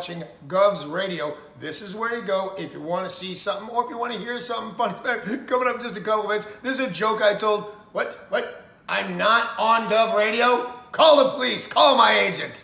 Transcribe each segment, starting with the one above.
watching Gov's Radio. This is where you go if you want to see something or if you want to hear something funny. Coming up in just a couple minutes. This is a joke I told. What? I'm not on Gov Radio? Call the police. Call my agent.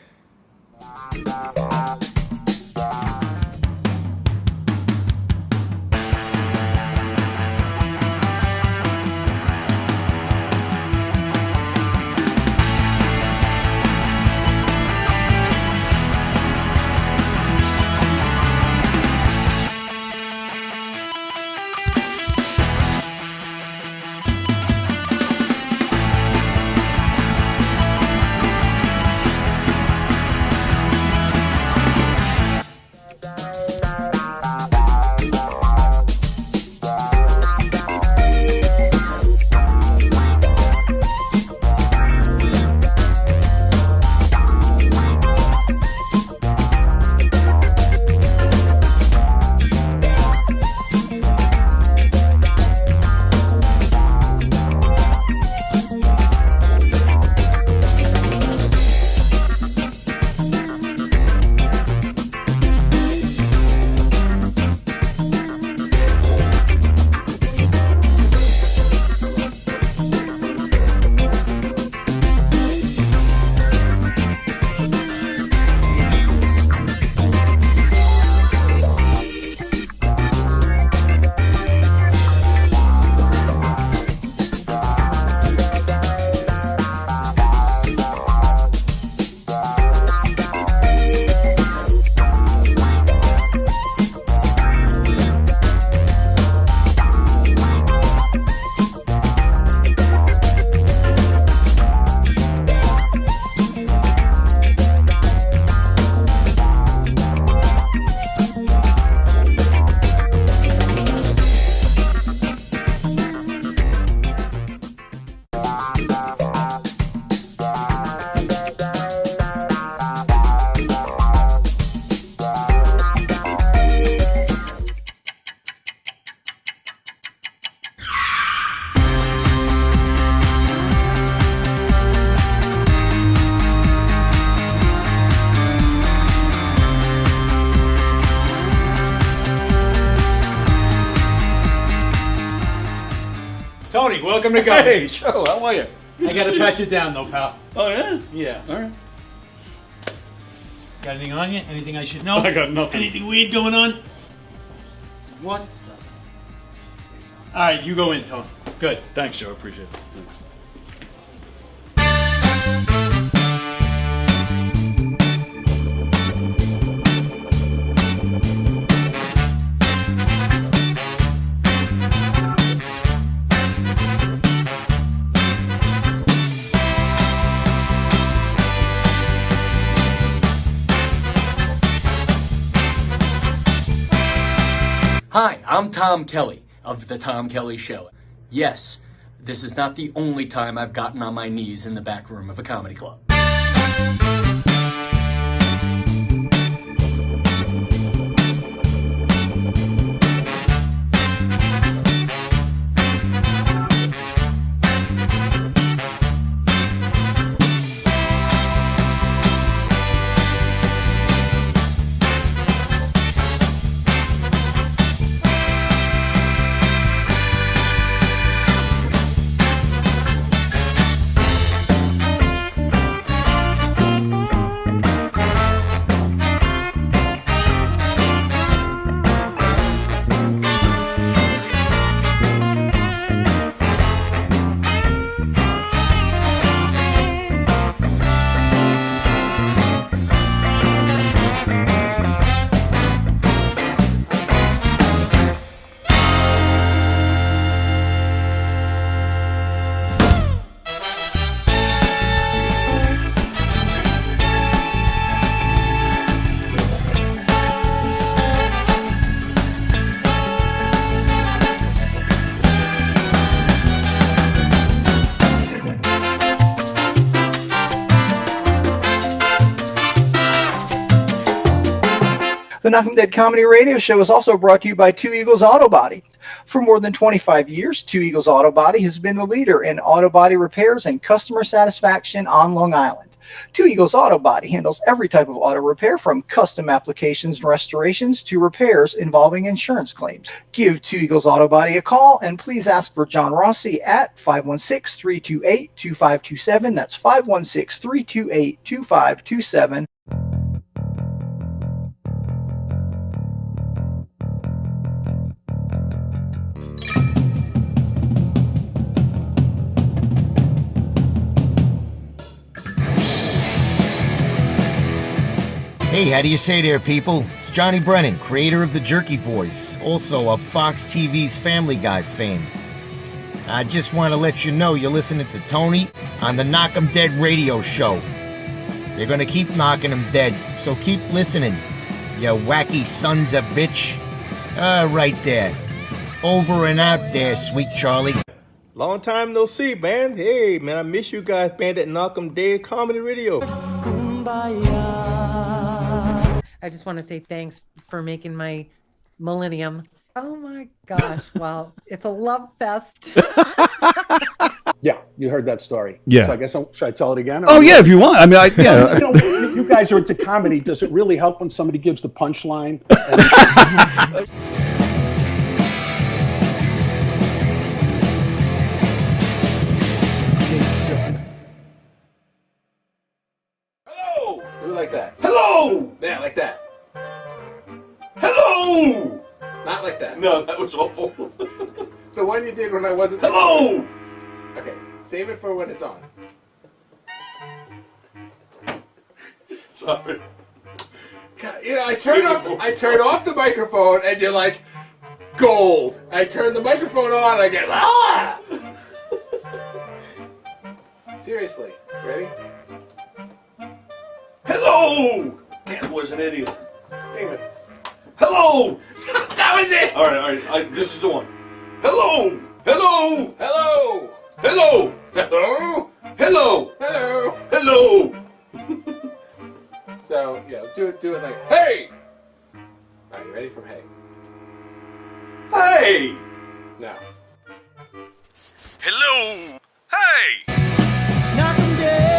Tony, welcome to Gov. Hey, Joe, how are you? I gotta pat you down though, pal. Oh, yeah? Yeah. All right. Got anything on you? Anything I should know? I got nothing. Anything weird going on? What? Alright, you go in, Tony. Good. Thanks, Joe. Appreciate it. Thanks. Hi, I'm Tom Kelly of The Tom Kelly Show. Yes, this is not the only time I've gotten on my knees in the back room of a comedy club. The Knock 'em Dead Comedy Radio Show is also brought to you by Two Eagles Auto Body. For more than 25 years, Two Eagles Auto Body has been the leader in auto body repairs and customer satisfaction on Long Island. Two Eagles Auto Body handles every type of auto repair from custom applications and restorations to repairs involving insurance claims. Give Two Eagles Auto Body a call and please ask for John Rossi at 516-328-2527. That's 516-328-2527. Hey, how do you say there, people? It's Johnny Brennan, creator of the Jerky Boys, also of Fox TV's Family Guy fame. I just want to let you know you're listening to Tony on the Knock 'em Dead radio show. They're gonna keep knocking 'em dead, so keep listening, you wacky sons of bitch. Right there. Over and out there, sweet Charlie. Long time no see, man. Hey, man, I miss you guys, man, that Knock 'em Dead Comedy Radio. I just want to say thanks for making my millennium. Oh my gosh. Well, it's a love fest. Yeah, you heard that story. Yeah. So I guess should I tell it again? Oh yeah, if you want. I mean, yeah. You know, you guys are into comedy. Does it really help when somebody gives the punchline? Hello! Do it like that. Hello! Yeah, like that. Hello! Not like that. No, that was awful. The one you did when I wasn't. Hello! Okay, save it for when it's on. Sorry. God, you know, I turned off the microphone, and you're like, gold. I turn the microphone on, I get ah. Seriously, ready? Hello! That was an idiot. Damn it. Hello! That was it. All right. This is the one. Hello! Hello! Hello. Hello! Hello! Hello! Hello. Hello! So yeah, do it like hey. All right, you ready? From hey. Hey! Now. Hello! Hey! Knock 'em dead.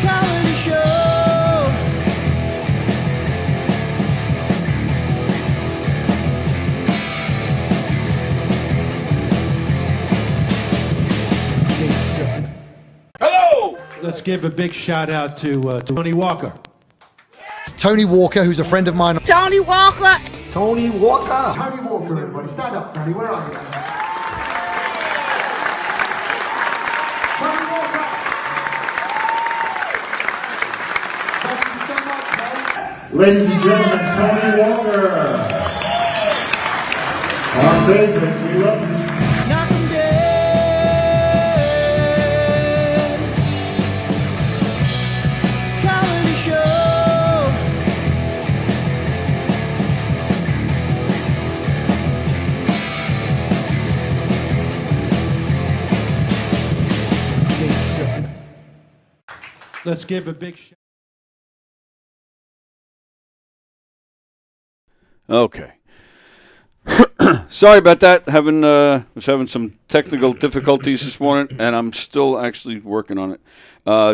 Comedy show. Hello. Let's give a big shout out to Tony Walker. Tony Walker, who's a friend of mine. Tony Walker. Tony Walker! Tony Walker, everybody. Stand up, Tony. Where are you? Tony Walker. Thank you so much, mate. Ladies and gentlemen, Tony Walker. Our favorite, we love you. Knock 'em dead. Comedy show. Let's give a big shout. Okay. Sorry about that. Was having some technical difficulties this morning, and I'm still actually working on it.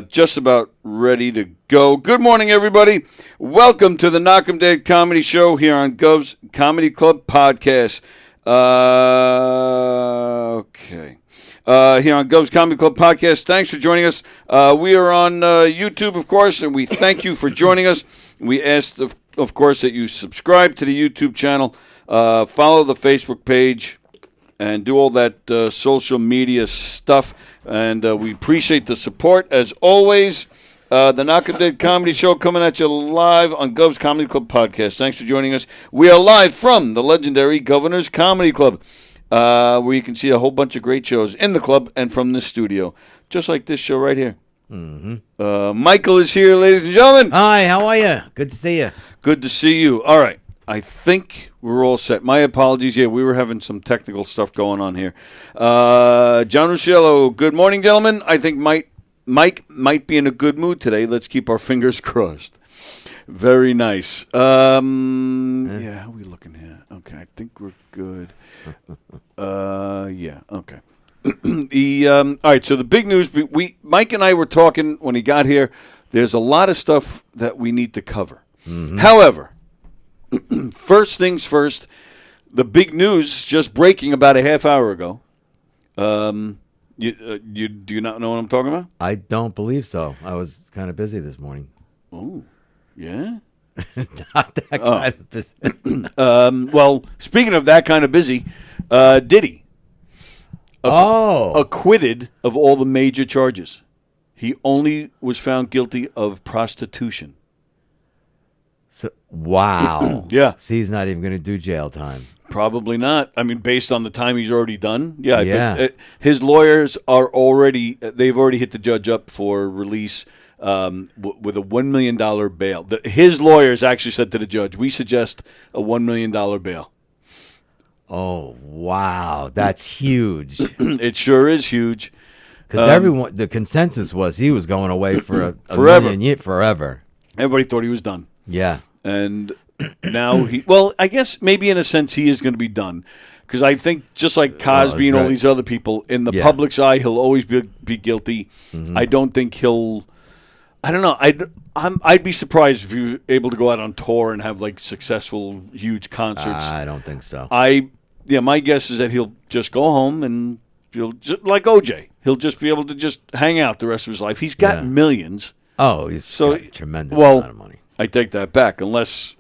Just about ready to go. Good morning, everybody. Welcome to the Knock 'em Dead Comedy Show here on Gov's Comedy Club Podcast. Okay. Here on Gov's Comedy Club Podcast. Thanks for joining us. We are on YouTube, of course, and we thank you for joining us. We ask, of course, that you subscribe to the YouTube channel, follow the Facebook page, and do all that social media stuff. And we appreciate the support, as always. The Knock 'em Dead Comedy Show coming at you live on Gov's Comedy Club Podcast. Thanks for joining us. We are live from the legendary Governor's Comedy Club, where you can see a whole bunch of great shows in the club and from the studio, just like this show right here. Michael is here, ladies and gentlemen. Hi, how are you? Good to see you. Good to see you. All right. I think we're all set. My apologies. Yeah, we were having some technical stuff going on here. John Rusciello, good morning, gentlemen. I think Mike might be in a good mood today. Let's keep our fingers crossed. Very nice. Yeah, how are we looking here? Okay, I think we're good. Yeah, okay. All right, so the big news, Mike and I were talking when he got here. There's a lot of stuff that we need to cover. Mm-hmm. However, first things first, the big news just breaking about a half hour ago. Do you not know what I'm talking about? I don't believe so. I was kind of busy this morning. Oh, yeah? Not that kind of busy. Well, speaking of that kind of busy, Diddy. Acquitted of all the major charges. He only was found guilty of prostitution. So, wow. Yeah. See, he's not even going to do jail time. Probably not. I mean, based on the time he's already done. Yeah. Yeah. His lawyers they've already hit the judge up for release with a $1 million bail. His lawyers actually said to the judge, we suggest a $1 million bail. Oh, wow. That's huge. It sure is huge. Because the consensus was he was going away for a forever. Forever. Everybody thought he was done. Yeah. And now I guess maybe in a sense he is going to be done. Because I think just like Cosby and all these other people, in the public's eye, he'll always be guilty. Mm-hmm. I don't think I don't know. I'd be surprised if he was able to go out on tour and have like successful, huge concerts. I don't think so. My guess is that he'll just go home and like OJ. He'll just be able to just hang out the rest of his life. He's got millions. Oh, he's got a tremendous amount of money. I take that back, unless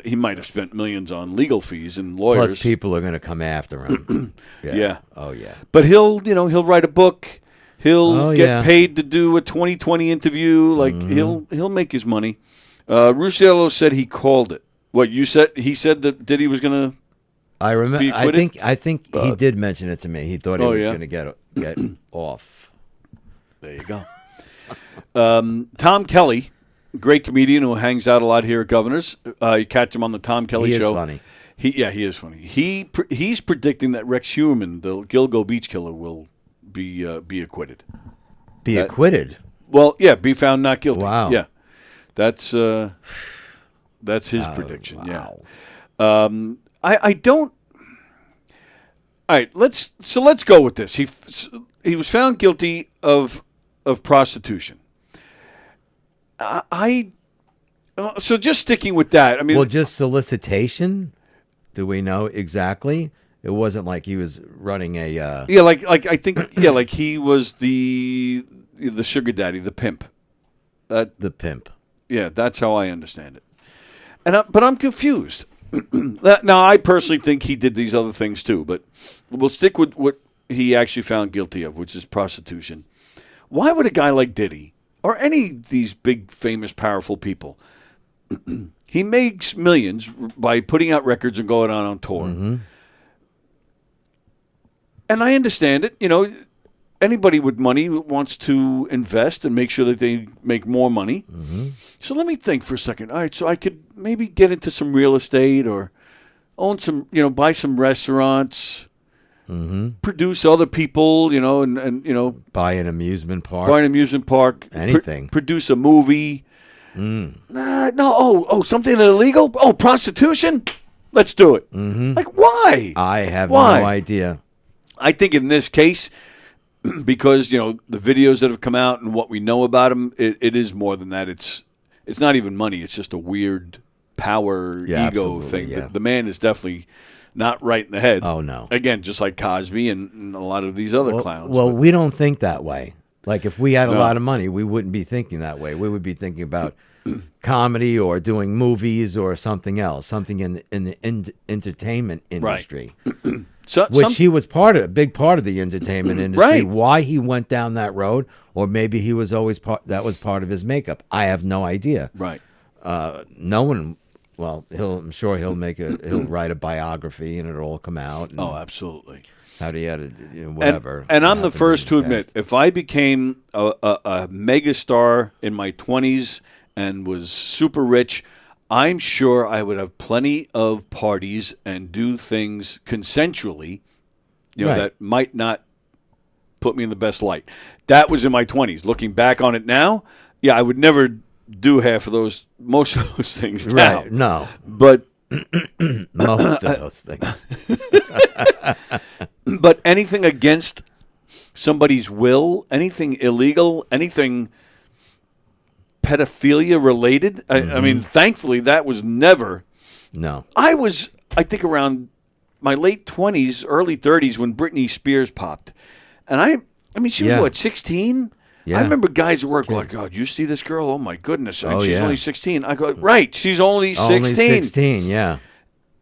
he might have spent millions on legal fees and lawyers. Plus, people are going to come after him. Yeah. Oh, yeah. But he'll write a book. He'll get paid to do a 20/20 interview. Like he'll make his money. Rusciello said he called it. What you said? He said that Diddy was going to. I remember. Be acquitted? I think he did mention it to me. He thought he was going to get off. There you go. Tom Kelly, great comedian who hangs out a lot here at Governor's. You catch him on the Tom Kelly Show. He is funny. He is funny. He's predicting that Rex Heuermann, the Gilgo Beach killer, will be acquitted. Acquitted? Well, yeah, be found not guilty. Wow. Yeah, that's his prediction. Wow. Yeah. I don't. All right, let's go with this. He was found guilty of prostitution. So just sticking with that. I mean, well, just solicitation. Do we know exactly? It wasn't like he was running a. like I think like he was the sugar daddy, the pimp. The pimp. Yeah, that's how I understand it. But I'm confused. Now, I personally think he did these other things too, but we'll stick with what he actually found guilty of, which is prostitution. Why would a guy like Diddy, or any of these big, famous, powerful people, he makes millions by putting out records and going on tour. Mm-hmm. And I understand it. Anybody with money wants to invest and make sure that they make more money. Mm-hmm. So let me think for a second. All right, so I could maybe get into some real estate or own some, buy some restaurants, produce other people, and buy an amusement park. Anything. Produce a movie. No. Something illegal? Oh, prostitution? Let's do it. Mm-hmm. Like, why? I have no idea. I think in this case, because the videos that have come out and what we know about him, it is more than that. It's not even money. It's just a weird power ego thing. Yeah. The man is definitely not right in the head. Oh no! Again, just like Cosby and a lot of these other clowns. Well, we don't think that way. Like if we had a lot of money, we wouldn't be thinking that way. We would be thinking about comedy or doing movies or something else, something in the entertainment industry. Right. He was a big part of the entertainment industry. Right. Why he went down that road, or maybe he was always that was part of his makeup. I have no idea. Right. No one. Well, I'm sure he'll write a biography and it'll all come out. And absolutely. How do you had whatever. And I'm the first to admit, if I became a mega star in my 20s and was super rich, I'm sure I would have plenty of parties and do things consensually, that might not put me in the best light. That was in my 20s. Looking back on it now, I would never do most of those things now. Right, no. But most of those things. But anything against somebody's will, anything illegal, anything pedophilia related. I mean, thankfully, that was never. No. I think, around my late 20s, early 30s when Britney Spears popped. And I mean, she was, Yeah. what, 16? Yeah. I remember guys at work like, "God, you see this girl? Oh, my goodness. And Oh, she's yeah. only 16. I go, right, she's only 16. Only 16, yeah.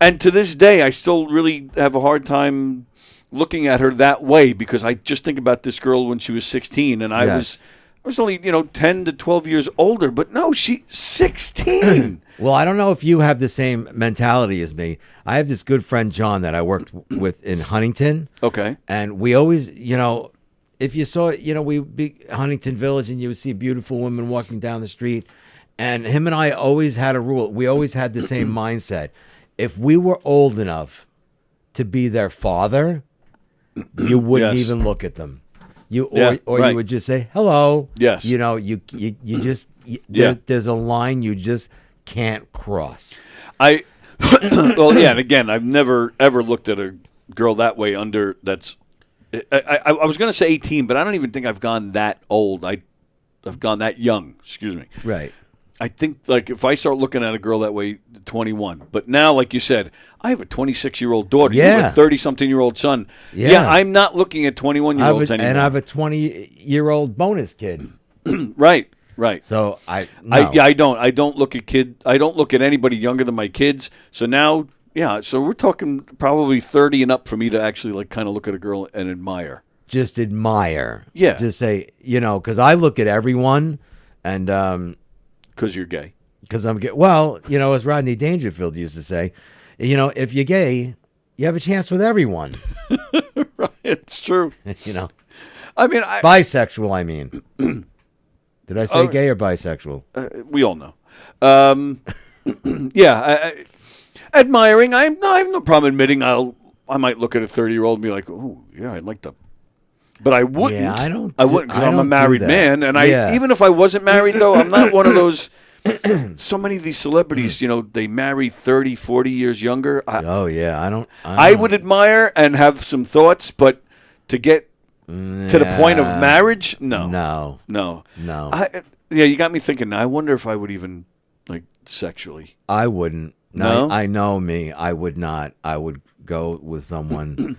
And to this day, I still really have a hard time looking at her that way because I just think about this girl when she was 16, and I was only 10 to 12 years older. But no, she's 16. Well, I don't know if you have the same mentality as me. I have this good friend John that I worked with in Huntington. Okay, and we always, if you saw, we'd be Huntington Village, and you would see beautiful women walking down the street, and him and I always had a rule. We always had the same mindset. If we were old enough to be their father, you wouldn't Yes. even look at them. You Yeah, or right. you would just say hello. Yes. You just Yeah. there's a line you just can't cross. Well, yeah, and again, I've never ever looked at a girl that way under that's. I was going to say 18, but I don't even think I've gone that old. I've gone that young. Excuse me. Right. I think, like, if I start looking at a girl that way, 21. But now, like you said, I have a 26-year-old daughter. You Yeah. have a 30-something-year-old son. Yeah. I'm not looking at 21-year-olds anymore. And I have a 20-year-old bonus kid. Right. Right. So I don't look at I don't look at anybody younger than my kids. So now, yeah. So we're talking probably 30 and up for me to actually like kind of look at a girl and admire. Just admire. Yeah. Just say, because I look at everyone, and because you're gay. Because I'm gay. Well, as Rodney Dangerfield used to say, if you're gay, you have a chance with everyone. Right. It's true. I mean, bisexual. I mean. Did I say gay or bisexual? We all know. Yeah, admiring. I have no problem admitting I might look at a 30-year-old and be like, oh yeah, I'd like to, but I wouldn't. Yeah, I don't. I wouldn't because I'm a don't do married that. man, and even if I wasn't married though, I'm not one of those. So many of these celebrities, they marry 30, 40 years younger. Oh yeah, I don't. I would admire and have some thoughts, but to get to the point of marriage, no. Yeah, you got me thinking. I wonder if I would even like sexually. I wouldn't. No? I know me. I would not. I would go with someone,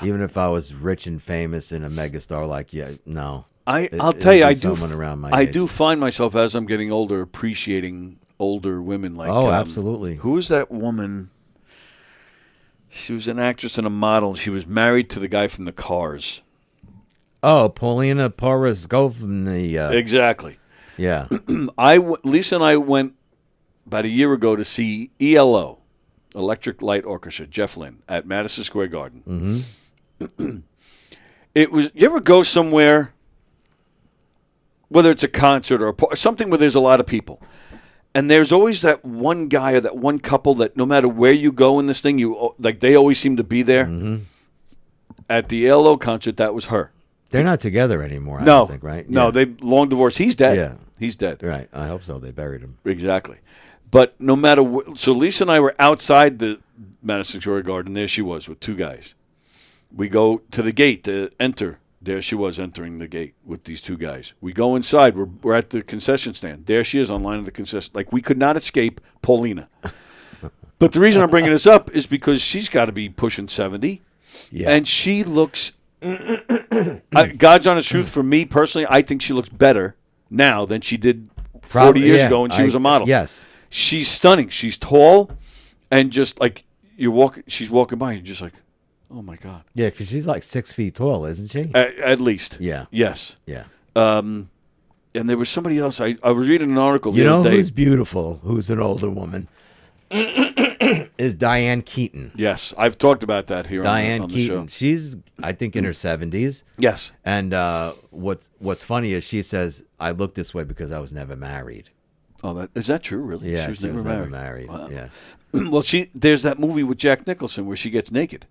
even if I was rich and famous and a megastar. Like, no. I'll tell you, I do. Someone around my I age. do find myself as I'm getting older appreciating older women. Like, absolutely. Who is that woman? She was an actress and a model. She was married to the guy from the Cars. Oh, Paulina Porosco from the. Exactly. Yeah. Lisa and I went about a year ago to see ELO, Electric Light Orchestra, Jeff Lynne, at Madison Square Garden. Mm-hmm. You ever go somewhere, whether it's a concert or something where there's a lot of people, and there's always that one guy or that one couple that no matter where you go in this thing, they always seem to be there. Mm-hmm. At the ELO concert, that was her. They're not together anymore, I No. don't think, right? No, Yeah. they long divorced. He's dead. Yeah. He's dead. Right. I hope so. They buried him. Exactly. But no matter so Lisa and I were outside the Madison Square Garden. There she was with two guys. We go to the gate to enter. There she was entering the gate with these two guys. We go inside. We're at the concession stand. There she is online at the concession. Like, we could not escape Paulina. But the reason I'm bringing this up is because she's got to be pushing 70. Yeah. And she looks, God's honest truth, for me personally, I think she looks better now than she did 40 years ago when she was a model. Yes. She's stunning. She's tall, and just like she's walking by, and you're just like, oh my God. Yeah, because she's like 6 feet tall, isn't she? At least. Yeah. Yes. Yeah. And there was somebody else. I was reading an article the You know other day. who's beautiful, who's an older woman, is Diane Keaton. Yes, I've talked about that here Diane on the Keaton. show. She's, I think, in her 70s. Yes. And what's funny is she says, I look this way because I was never married. Oh, is that true, really? Yeah, she was never married. Wow. Yeah. Well, there's that movie with Jack Nicholson where she gets naked.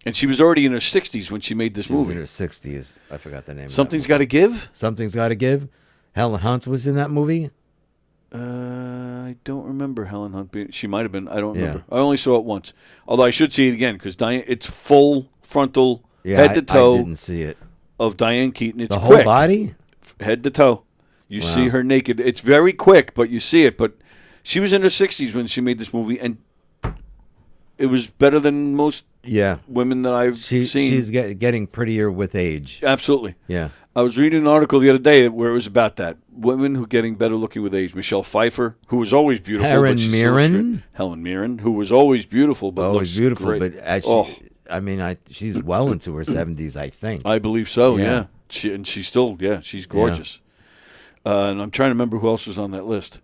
And she was already in her 60s when she made this She was movie. in her 60s. I forgot the name. Something's Got to Give? Something's Got to Give. Helen Hunt was in that movie. I don't remember Helen Hunt being. She might have been. I don't remember. I only saw it once. Although I should see it again because it's full frontal, head to toe. I didn't see it. of Diane Keaton. It's The quick. whole body? Head to toe. You Wow. see her naked. It's very quick, but you see it. But she was in her 60s when she made this movie, and it was better than most women that I've seen. She's getting prettier with age. Absolutely. Yeah. I was reading an article the other day where it was about that. Women who are getting better looking with age. Michelle Pfeiffer, who was always beautiful. Helen but she's Mirren? Helen Mirren, who was always beautiful, but Always looks beautiful, great. but she's well into her 70s, I think. I believe so, Yeah. yeah. She's still, she's gorgeous. And I'm trying to remember who else was on that list.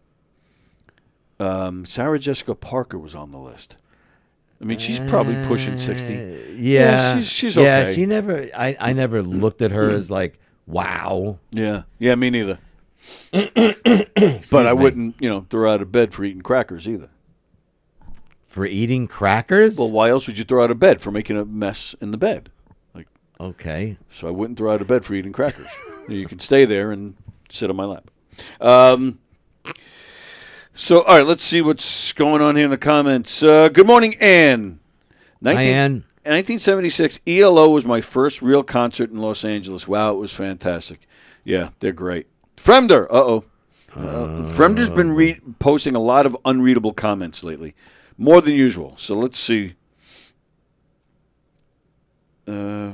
Sarah Jessica Parker was on the list. I mean, she's probably pushing 60. Yeah. She's okay. Yeah, she never. I never looked at her as like, wow. Yeah, me neither. But I wouldn't, throw her out of bed for eating crackers either. For eating crackers? Well, why else would you throw her out of bed? For making a mess in the bed. Okay. So I wouldn't throw her out of bed for eating crackers. You can stay there and sit on my lap. So, all right, let's see what's going on here in the comments. Good morning, Ann. Hi, Ann. 1976, ELO was my first real concert in Los Angeles. Wow, it was fantastic. Yeah, they're great. Fremder, Fremder's been posting a lot of unreadable comments lately, more than usual. So let's see. Yeah,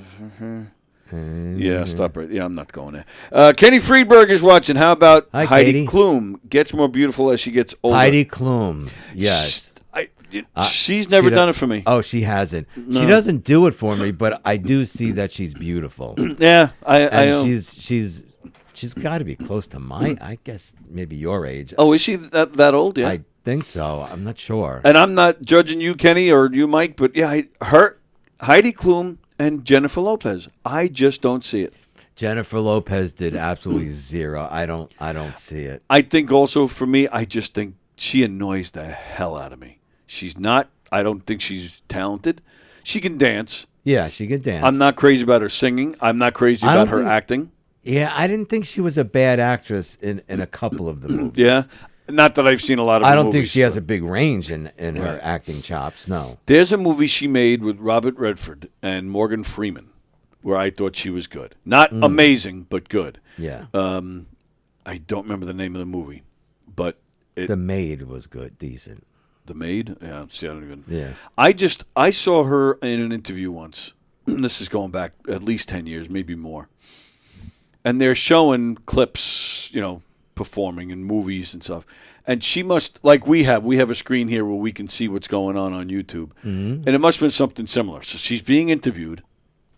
stop right. Yeah, I'm not going there. Kenny Friedberg is watching. How about Hi, Heidi Katie. Klum gets more beautiful as she gets older? Heidi Klum. Yes. She's never done it for me. Oh, she hasn't. No. She doesn't do it for me, but I do see that she's beautiful. Yeah, she's got to be close to I guess maybe your age. Oh, is she that old? Yeah, I think so. I'm not sure. And I'm not judging you, Kenny, or you, Mike, but yeah, Heidi Klum and Jennifer Lopez. I just don't see it. Jennifer Lopez did absolutely zero. I don't see it. I think also for me, I just think she annoys the hell out of me. She's not. I don't think she's talented. She can dance. Yeah, she can dance. I'm not crazy about her singing. I'm not crazy about her acting. Yeah, I didn't think she was a bad actress in a couple of the movies. Yeah, not that I've seen a lot of. I her don't movies, think she has a big range in her acting chops. No. There's a movie she made with Robert Redford and Morgan Freeman, where I thought she was good. Not amazing, but good. Yeah. I don't remember the name of the movie, but The Maid was good, decent. The Maid? Yeah, see, I don't even. Yeah. I saw her in an interview once. This is going back at least 10 years, maybe more. And they're showing clips, performing in movies and stuff. And she must, like we have a screen here where we can see what's going on YouTube. Mm-hmm. And it must have been something similar. So she's being interviewed,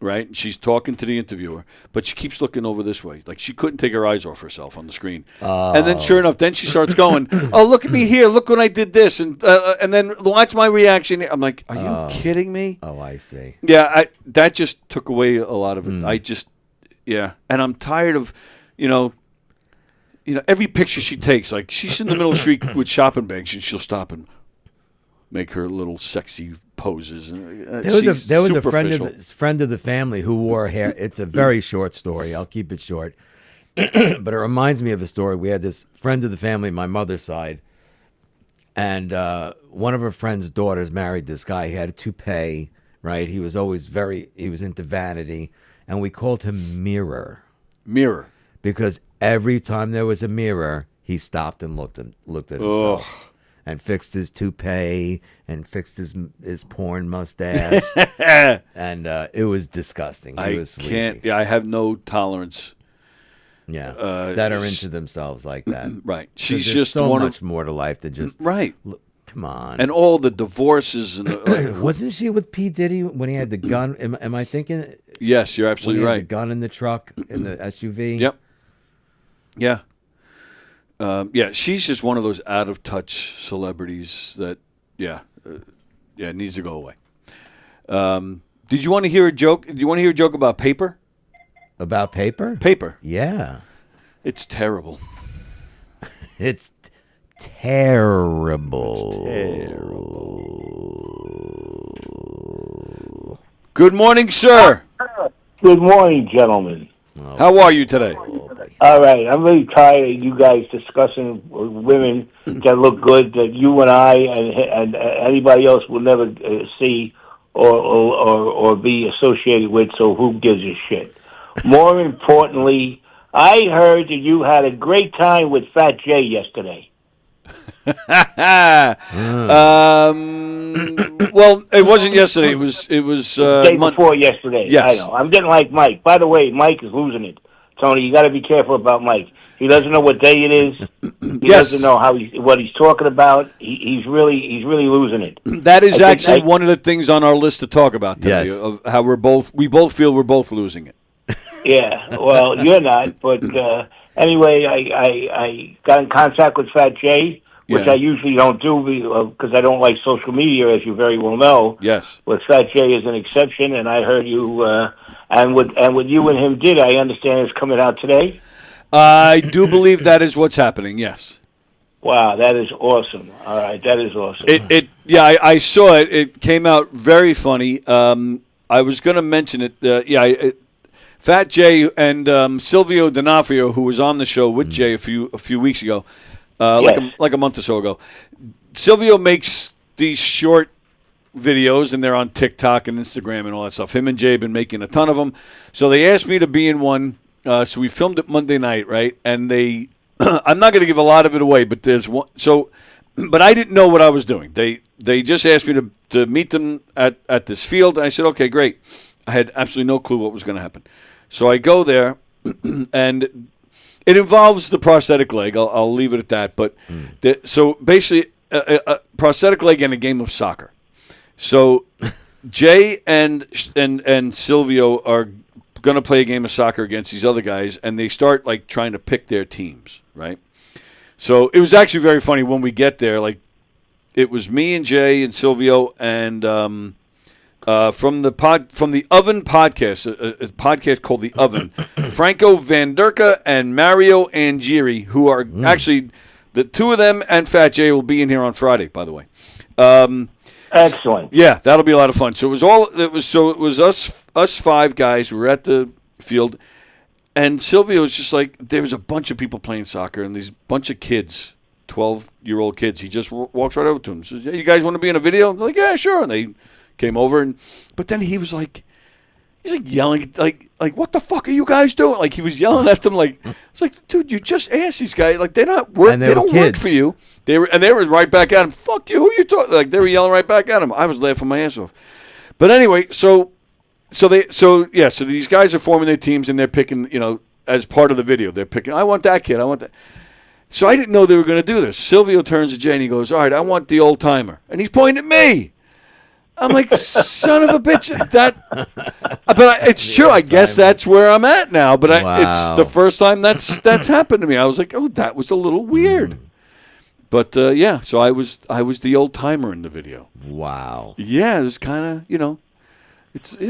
right? And she's talking to the interviewer, but she keeps looking over this way. Like she couldn't take her eyes off herself on the screen. And then sure enough, then she starts going, oh, look at me here. Look when I did this. And then watch my reaction. I'm like, are you kidding me? Oh, I see. Yeah, that just took away a lot of it. And I'm tired of, every picture she takes, like she's in the middle of the street with shopping bags and she'll stop and make her little sexy poses. There was a friend of the family who wore hair. It's a very short story. I'll keep it short. But it reminds me of a story. We had this friend of the family, my mother's side, and one of her friend's daughters married this guy. He had a toupee, right? He was into vanity, and we called him Mirror. Mirror. Because every time there was a mirror, he stopped and looked at himself. Ugh. And fixed his toupee and fixed his porn mustache. And it was disgusting. He was sleazy. Can't. Yeah, I have no tolerance. Yeah, that are into themselves like that. Right. She's There's just so one much more to life than just right. Look, come on. And all the divorces and wasn't she with P. Diddy when he had the gun? Am I thinking? Yes, you're absolutely when he right. had the gun in the truck in the SUV. Yep. Yeah. She's just one of those out of touch celebrities that, needs to go away. Did you want to hear a joke? Do you want to hear a joke about paper? About paper? Paper. Yeah. It's terrible. It's terrible. Good morning, sir. Good morning, gentlemen. How are you today? All right, I'm really tired of you guys discussing women that look good that you and I and anybody else will never see or be associated with. So who gives a shit? More importantly, I heard that you had a great time with Fat Jay yesterday. Well, it wasn't yesterday. It was Day before yesterday. Yes. I know. I'm getting like Mike. By the way, Mike is losing it. Tony, you got to be careful about Mike. He doesn't know what day it is. He doesn't know what he's talking about. He's really losing it. That is actually one of the things on our list to talk about today. Yes. Of how we both feel we're both losing it. Yeah. Well, you're not, but anyway, I got in contact with Fat Jay, which I usually don't do because I don't like social media, as you very well know. Yes. But Fat Jay is an exception, and I heard you and what you and him did. I understand is coming out today. I do believe that is what's happening. Yes. Wow, that is awesome. All right, that is awesome. I saw it. It came out very funny. I was going to mention it. Fat Jay and Silvio D'Onofrio, who was on the show with Jay a few weeks ago, like a month or so ago. Silvio makes these short videos, and they're on TikTok and Instagram and all that stuff. Him and Jay have been making a ton of them. So they asked me to be in one. So we filmed it Monday night, right? And they, I'm not going to give a lot of it away, but there's one. So, but I didn't know what I was doing. They just asked me to meet them at this field, and I said, okay, great. I had absolutely no clue what was going to happen. So I go there, and it involves the prosthetic leg. I'll leave it at that. But so basically, a prosthetic leg and a game of soccer. So Jay and Silvio are going to play a game of soccer against these other guys, and they start like trying to pick their teams, right? So it was actually very funny when we get there. Like, it was me and Jay and Silvio and from the Oven podcast, a podcast called The Oven, Franco Vanderka and Mario Angiri, who are actually the two of them, and Fat Jay will be in here on Friday, by the way. Excellent. Yeah, that'll be a lot of fun. So it was us five guys. We were at the field, and Silvio was just like, there was a bunch of people playing soccer and these bunch of kids, 12-year-old kids. He just walks right over to them. Says, "Hey, you guys want to be in a video?" I'm like, "Yeah, sure." And they came over, but then he was like, he's like yelling, like what the fuck are you guys doing? Like, he was yelling at them, like, it's like, dude, you just asked these guys, like, they're not work, they don't work for you. They were right back at him. Fuck you, who you talking? Like, they were yelling right back at him. I was laughing my ass off. But anyway, so these guys are forming their teams and they're picking, as part of the video, they're picking, I want that kid, I want that. So I didn't know they were going to do this. Silvio turns to Jay and he goes, all right, I want the old timer, and he's pointing at me. I'm like, son of a bitch. It's true. I guess that's where I'm at now. But it's the first time that's happened to me. I was like, oh, that was a little weird. But so I was the old timer in the video. Wow. Yeah, it was kind of it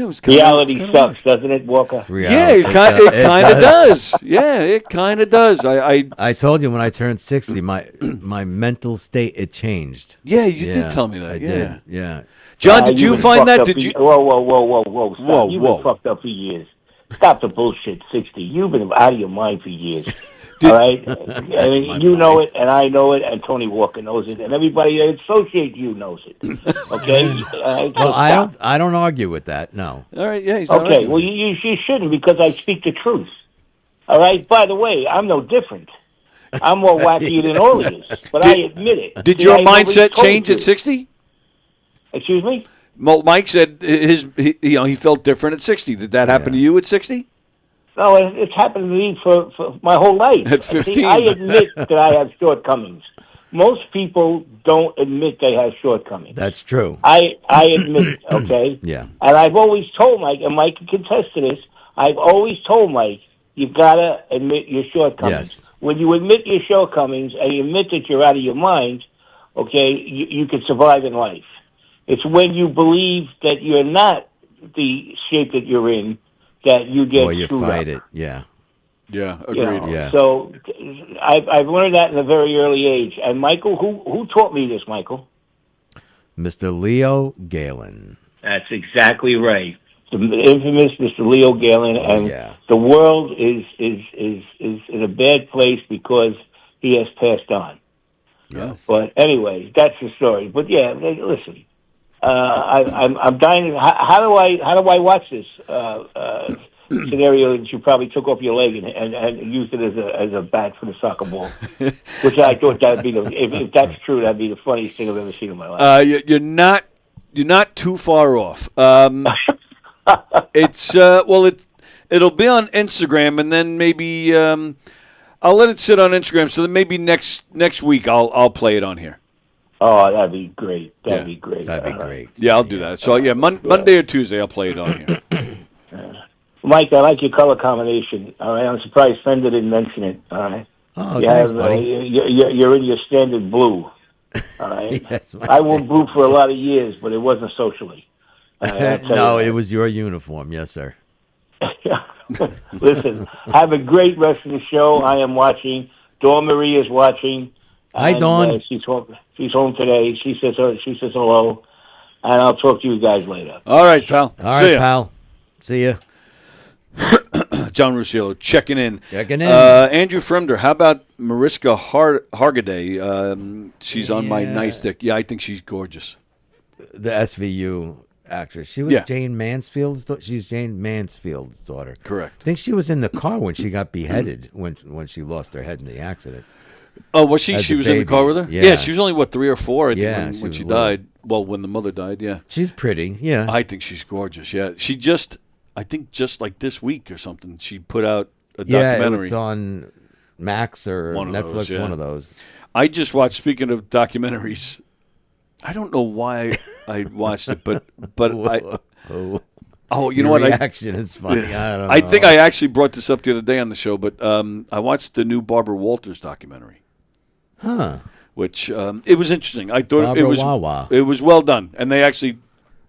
was reality sucks, doesn't it, Walker? Yeah, it kind of does. Yeah, it kind of does. I told you when I turned 60, my mental state changed. Yeah, you did tell me that. I did. Yeah. John, did you find that? Did you? Whoa! Stop. You've been fucked up for years. Stop the bullshit. 60. You've been out of your mind for years. All right. I mean, you know it, and I know it, and Tony Walker knows it, and everybody that associates you knows it. Okay. Well, I don't argue with that. No. All right. Yeah. He's okay. Well, you shouldn't, because I speak the truth. All right. By the way, I'm no different. I'm more wacky than all of you, but I admit it. Did your mindset change at 60? Excuse me? Well, Mike said he felt different at 60. Did that happen to you at 60? No, it's happened to me for my whole life. At 15. See, I admit that I have shortcomings. Most people don't admit they have shortcomings. That's true. I admit it, okay? Yeah. And I've always told Mike, and Mike can contest to this, I've always told Mike, you've got to admit your shortcomings. Yes. When you admit your shortcomings and you admit that you're out of your mind, okay, you can survive in life. It's when you believe that you're not the shape that you're in that you get you screwed fight up. it. Yeah. Yeah, agreed. Yeah. So I've learned that in a very early age. And Michael, who taught me this, Michael? Mr. Leo Galen. That's exactly right. The infamous Mr. Leo Galen, and the world is in a bad place because he has passed on. Yes. But anyway, that's the story. But yeah, listen. I'm dying. How do I watch this? scenario that you probably took off your leg and used it as a bat for the soccer ball, which I thought that'd be if that's true, that'd be the funniest thing I've ever seen in my life. You're not too far off. It's it'll be on Instagram, and then maybe I'll let it sit on Instagram. So then maybe next week I'll play it on here. Oh, that'd be great. That'd be great. Yeah, I'll do that. So yeah, Monday or Tuesday I'll play it on here. Mike, I like your color combination. All right, I'm surprised Fender didn't mention it. All right. Oh, thanks, buddy. You're in your standard blue. All right. Yes, I wore blue for a lot of years, but it wasn't socially. No, it was your uniform. Yes, sir. Listen, have a great rest of the show. I am watching. Dawn Marie is watching. Hi, Dawn. She's home today. She says hello, and I'll talk to you guys later. All right, pal. All See right, ya. pal. See ya. John Rusciolo checking in. Checking in. Andrew Fremder, how about Mariska Hargitay? She's on my nightstick. Yeah, I think she's gorgeous. The SVU actress. She was Jane Mansfield's daughter. She's Jane Mansfield's daughter. Correct. I think she was in the car when she got beheaded when she lost her head in the accident. Oh, was she? As She a was in the baby. car with her? Yeah. She was only, 3 or 4, I think, Yeah, when she she was died. Well, when the mother died, yeah. She's pretty, yeah. I think she's gorgeous, yeah. She I think just like this week or something, she put out a documentary. Yeah, it's on Max or One of Netflix, those, yeah. one of those. I just watched, speaking of documentaries, I don't know why I watched it, but oh, you know what? Reaction is funny. I don't know. I think I actually brought this up the other day on the show, but I watched the new Barbara Walters documentary. Huh. Which it was interesting. I thought Barbara it was Wawa. It was well done, and they actually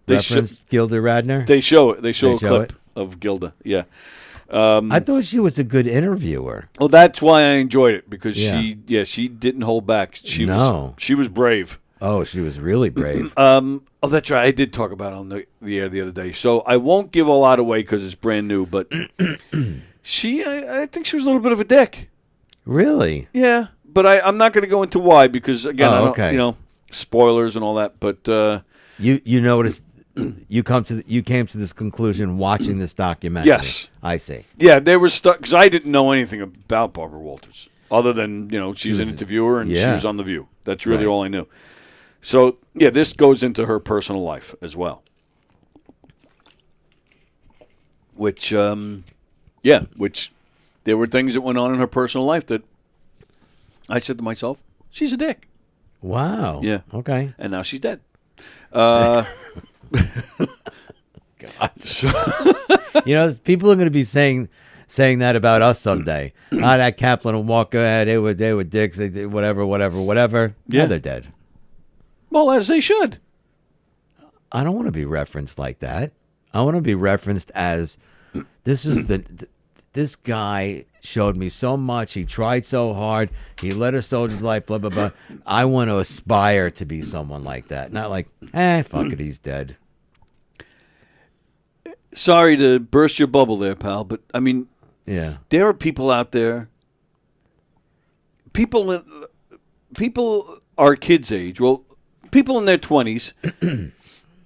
referenced Gilda Radner. They show it. They show a show clip it? of Gilda. Yeah. I thought she was a good interviewer. Well, that's why I enjoyed it, because Yeah. she didn't hold back. She was brave. Oh, she was really brave. Oh, that's right. I did talk about it on the air the other day. So I won't give a lot away because it's brand new, but I think she was a little bit of a dick. Really? Yeah, but I'm not going to go into why, because again, I don't, okay. Spoilers and all that. But you noticed you came to this conclusion watching this documentary. Yes, I see. Yeah, they were stuck because I didn't know anything about Barbara Walters other than she's an interviewer and she was on The View. That's really all I knew. So yeah, this goes into her personal life as well, which there were things that went on in her personal life that I said to myself, she's a dick. Wow. Yeah. Okay. And now she's dead. God. People are going to be saying that about us someday. That Kaplan will walk ahead. They were dicks. They did whatever. Yeah, now they're dead. Well, as they should. I don't want to be referenced like that. I want to be referenced as this guy showed me so much. He tried so hard. He led a soldier's life, blah, blah, blah. I want to aspire to be someone like that. Not like, fuck it, he's dead. Sorry to burst your bubble there, pal, but, I mean, there are people out there, people our kids' age, well, people in their 20s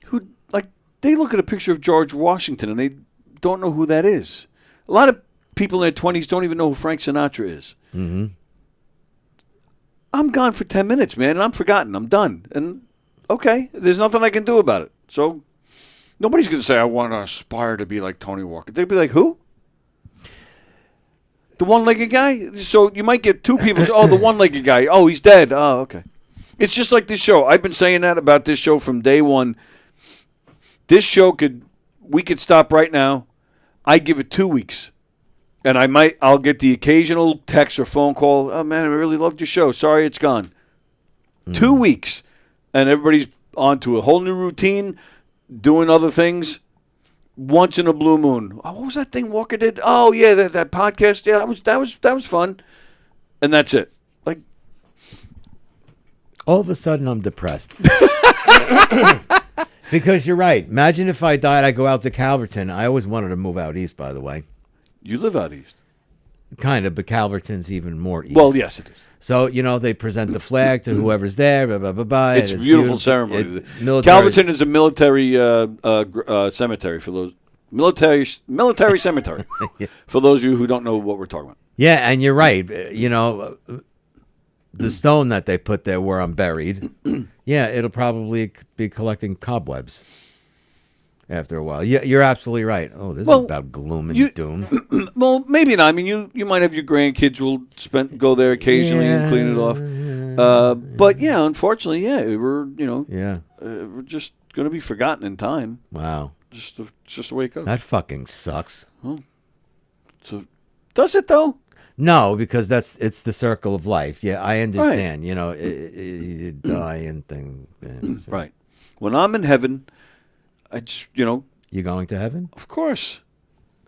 who, like, they look at a picture of George Washington and they don't know who that is. A lot of people in their 20s don't even know who Frank Sinatra is. Mm-hmm. I'm gone for 10 minutes, man, and I'm forgotten. I'm done. And, okay, there's nothing I can do about it. So nobody's going to say, I want to aspire to be like Tony Walker. They'd be like, who? The one-legged guy? So you might get two people say, oh, the one-legged guy. Oh, he's dead. Oh, okay. It's just like this show. I've been saying that about this show from day one. This show we could stop right now. I give it 2 weeks. And I'll get the occasional text or phone call. Oh, man, I really loved your show. Sorry it's gone. 2 weeks. And everybody's on to a whole new routine, doing other things. Once in a blue moon. Oh, what was that thing Walker did? Oh, yeah, that podcast. Yeah, that was fun. And that's it. Like, all of a sudden, I'm depressed. Because you're right. Imagine if I died, I go out to Calverton. I always wanted to move out east, by the way. You live out east. Kind of, but Calverton's even more east. Well, yes, it is. So, they present the flag to whoever's there, blah, blah, blah, blah. It's a beautiful ceremony. Military. Calverton is a military cemetery, for those Military cemetery. For those of you who don't know what we're talking about. Yeah, and you're right. You know, the stone that they put there where I'm buried, yeah, it'll probably be collecting cobwebs after a while. Yeah, you're absolutely right. Oh, this is about gloom and doom. Well, maybe not. I mean, you might have your grandkids will go there occasionally and clean it off. But yeah, unfortunately, we're we're just going to be forgotten in time. Wow, it's just the way it goes. That fucking sucks. Oh. So, does it though? No, because it's the circle of life. Yeah, I understand. Right. You know, you die and things. So. Right. When I'm in heaven, I just you going to heaven? Of course.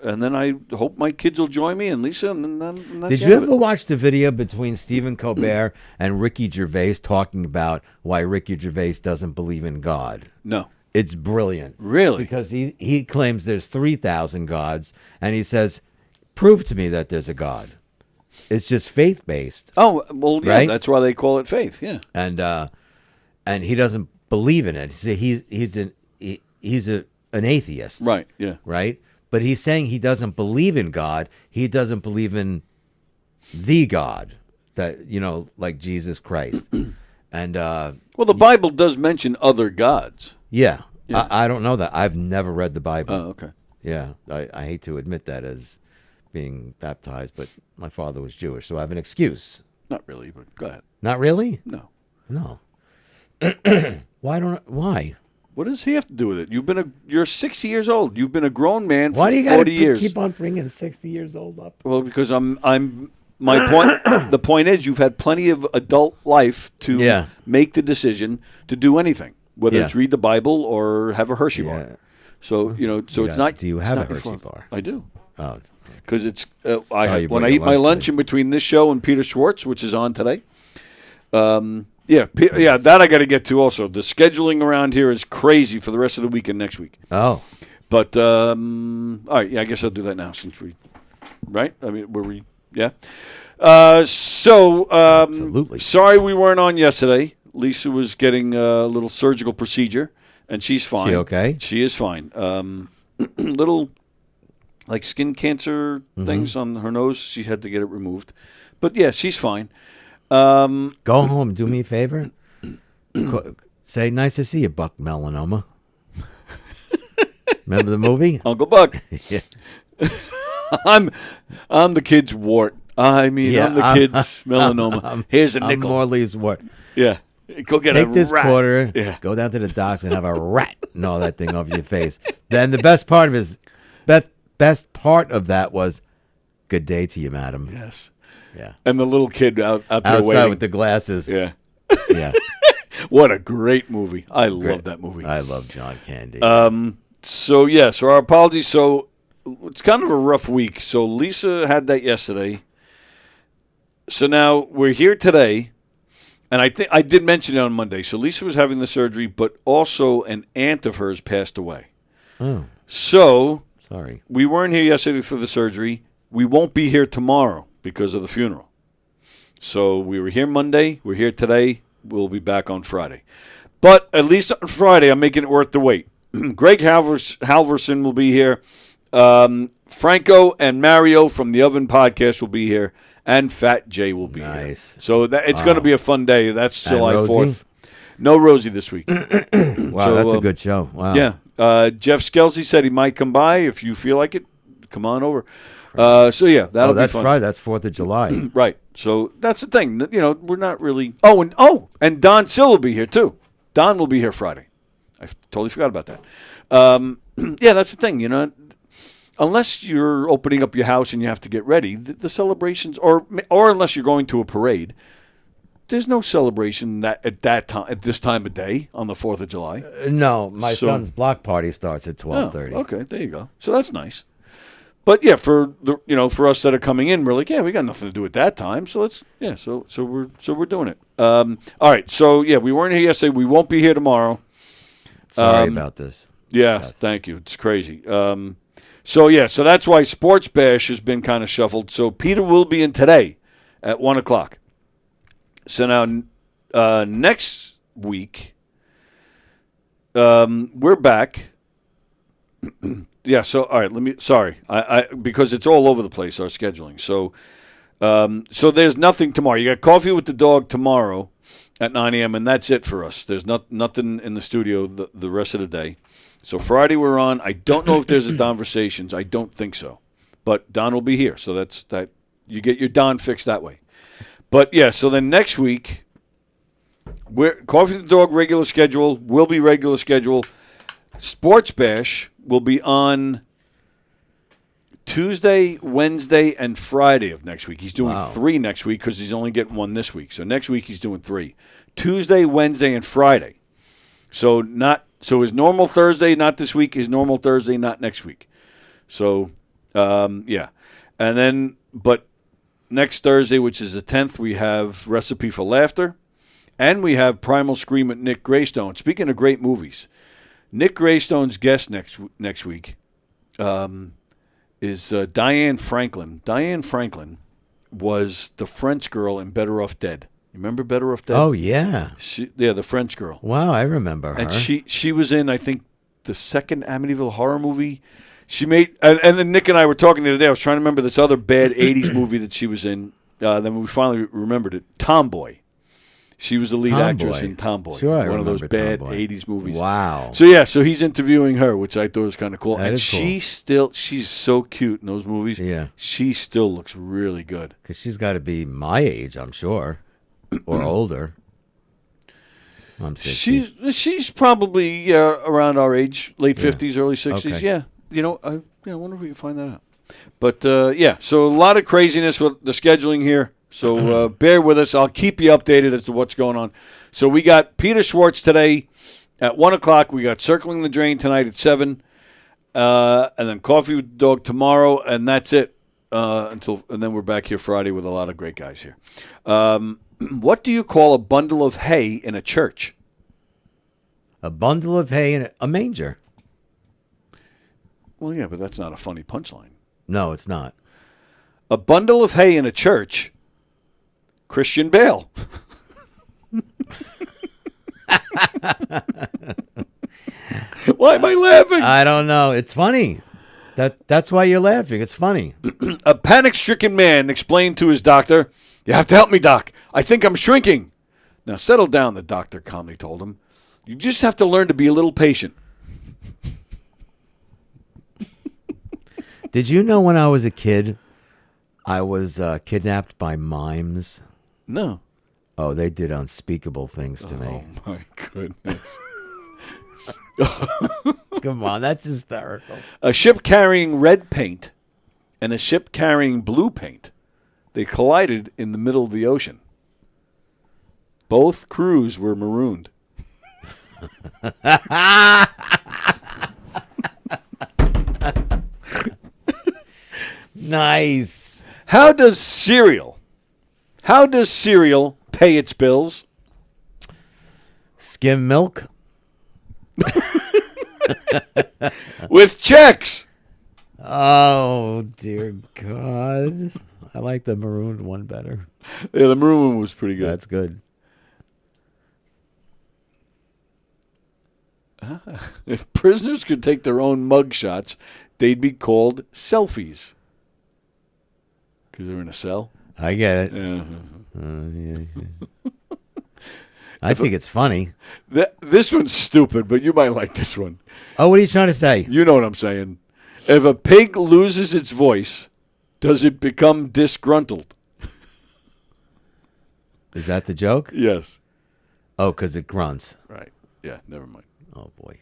And then I hope my kids will join me and Lisa. And then that's Did you ever watch the video between Stephen Colbert and Ricky Gervais talking about why Ricky Gervais doesn't believe in God? No. It's brilliant. Really? Because he claims there's 3,000 gods, and he says, prove to me that there's a God. It's just faith-based. Oh, well, yeah, right? That's why they call it faith, yeah. And he doesn't believe in it. He's an atheist. Right, yeah. Right? But he's saying he doesn't believe in God. He doesn't believe in the God that, like Jesus Christ. And well, the Bible does mention other gods. Yeah. I don't know that. I've never read the Bible. Oh, okay. Yeah. I hate to admit that as being baptized, but my father was Jewish, so I have an excuse. Not really, but go ahead. Not really? No. Why? What does he have to do with it? You're 60 years old. You've been a grown man for 40 years. Why do you got to keep on bringing 60 years old up? Well, because my point. The point is, you've had plenty of adult life to make the decision to do anything, whether it's read the Bible or have a Hershey bar. So it's not. Do you have a Hershey bar? I do. Oh, because it's when I eat my lunch in between this show and Peter Schwartz, which is on today. That I got to get to also. The scheduling around here is crazy for the rest of the week and next week. Oh. But, all right, I guess I'll do that now since right? I mean, Absolutely. Sorry we weren't on yesterday. Lisa was getting a little surgical procedure, and she's fine. She okay? She is fine. Little, like, skin cancer things on her nose. She had to get it removed. But, yeah, she's fine. Go home. Do me a favor. Say, nice to see you, Buck Melanoma. Remember the movie? Uncle Buck. Yeah. I'm the kid's wart. I'm the kid's melanoma. Here's a nickel. I'm Morley's wart. Yeah. Go get Take this rat. quarter. Yeah. Go down to the docks and have a rat gnaw that thing over your face. Then the best part of that was, good day to you, madam. Yes. Yeah. And the little kid out there outside waiting with the glasses. Yeah. Yeah. What a great movie. I love that movie. I love John Candy. So our apologies. So it's kind of a rough week. So Lisa had that yesterday. So now we're here today. And I think I did mention it on Monday. So Lisa was having the surgery, but also an aunt of hers passed away. Oh. So sorry. We weren't here yesterday for the surgery. We won't be here tomorrow because of the funeral. So we were here Monday. We're here today. We'll be back on Friday. But at least on Friday, I'm making it worth the wait. Greg Halverson will be here. Franco and Mario from the Oven Podcast will be here. And Fat Jay will be here. So it's going to be a fun day. That's July 4th. No Rosie this week. Wow, that's a good show. Wow. Yeah. Jeff Skelsey said he might come by. If you feel like it, come on over. That'll be fun. That's Friday. That's 4th of July. Right. So that's the thing. We're not really. And Don Sill will be here too. Don will be here Friday. I totally forgot about that. That's the thing. Unless you're opening up your house and you have to get ready, the celebrations, or unless you're going to a parade, there's no celebration at this time of day on the 4th of July. No, my son's block party starts at 12:30. Oh, okay, there you go. So that's nice. But yeah, for for us that are coming in, we're like, we got nothing to do at that time. So so we're doing it. All right. So we weren't here yesterday. We won't be here tomorrow. Sorry about this. Yeah, thank you. It's crazy. So that's why Sports Bash has been kind of shuffled. So Peter will be in today at 1:00. So now next week we're back. yeah. So all right, sorry, I because it's all over the place, our scheduling. So so there's nothing tomorrow. You got Coffee with the Dog tomorrow at 9 a.m. and that's it for us. There's nothing in the studio the rest of the day. So Friday we're on. I don't know if there's a Donversations. I don't think so, but Don will be here. So that's that. You get your Don fixed that way. But yeah, so then next week, Coffee with the Dog regular schedule will be regular schedule. Sports Bash will be on Tuesday, Wednesday, and Friday of next week. He's doing 3 next week because he's only getting 1 this week. So next week he's doing 3. Tuesday, Wednesday, and Friday. So his normal Thursday, not this week. His normal Thursday, not next week. So yeah, and then but next Thursday, which is the 10th, we have Recipe for Laughter, and we have Primal Scream with Nick Greystone. Speaking of great movies, Nick Greystone's guest next week is Diane Franklin. Diane Franklin was the French girl in Better Off Dead. You remember Better Off Dead? Oh, yeah. The French girl. Wow, I remember her. And she was in, I think, the second Amityville Horror movie. She made, and then Nick and I were talking the other day. I was trying to remember this other bad 80s movie that she was in. Then we finally remembered it. Tomboy. She was the lead actress in Tomboy. Sure, I one of those bad Tomboy. 80s movies. Wow. So he's interviewing her, which I thought was kind of cool. That and is cool. She's so cute in those movies. Yeah. She still looks really good. Because she's got to be my age, I'm sure, or older. I'm 60. She's probably around our age, late 50s, early 60s. Okay. Yeah. I wonder if we can find that out. But, yeah, so a lot of craziness with the scheduling here. So bear with us. I'll keep you updated as to what's going on. So we got Peter Schwartz today at 1 o'clock. We got Circling the Drain tonight at 7. And then Coffee with the Dog tomorrow. And that's it. And then we're back here Friday with a lot of great guys here. What do you call a bundle of hay in a church? A bundle of hay in a manger. Well, yeah, but that's not a funny punchline. No, it's not. A bundle of hay in a church, Christian Bale. Why am I laughing? I don't know. It's funny. That's why you're laughing. It's funny. A panic-stricken man explained to his doctor, "You have to help me, Doc. I think I'm shrinking." "Now settle down," the doctor calmly told him. "You just have to learn to be a little patient." Did you know when I was a kid, I was kidnapped by mimes? No. Oh, they did unspeakable things to me. Oh, my goodness. Come on, that's hysterical. A ship carrying red paint and a ship carrying blue paint. They collided in the middle of the ocean. Both crews were marooned. Nice. How does cereal pay its bills? Skim milk? With checks. Oh, dear God. I like the marooned one better. Yeah, the maroon one was pretty good. That's good. If prisoners could take their own mug shots, they'd be called selfies. Because they're in a cell. I get it. Yeah. I think it's funny. This one's stupid, but you might like this one. Oh, what are you trying to say? You know what I'm saying. If a pig loses its voice, does it become disgruntled? Is that the joke? Yes. Oh, because it grunts. Right. Yeah, never mind. Oh, boy.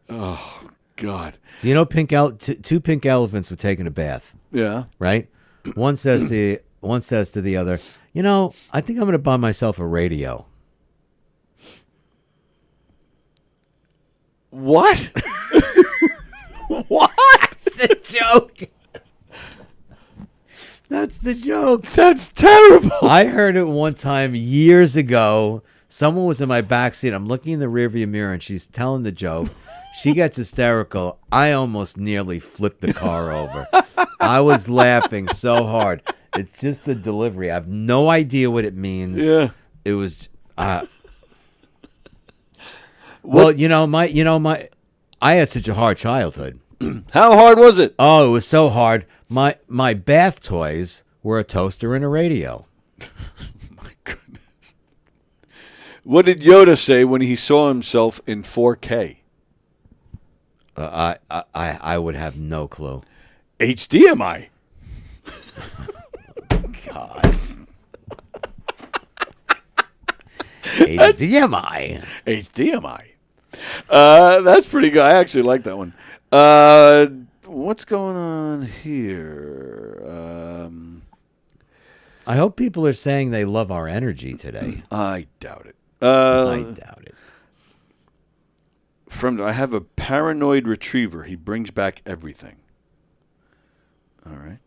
Oh, God. Do you know two pink elephants were taking a bath? Yeah. Right? One says to the other, "You know, I think I'm going to buy myself a radio." What? What? That's the joke. That's the joke. That's terrible. I heard it one time years ago. Someone was in my backseat. I'm looking in the rearview mirror, and she's telling the joke. She gets hysterical. I almost nearly flipped the car over. I was laughing so hard. It's just the delivery. I have no idea what it means. Yeah. It was... Well, I had such a hard childhood. How hard was it? Oh, it was so hard. My bath toys were a toaster and a radio. My goodness. What did Yoda say when he saw himself in 4K? I would have no clue. HDMI. God. HDMI. HDMI. That's pretty good. I actually like that one. What's going on here? I hope people are saying they love our energy today. I doubt it. I doubt it. I have a paranoid retriever. He brings back everything. All right.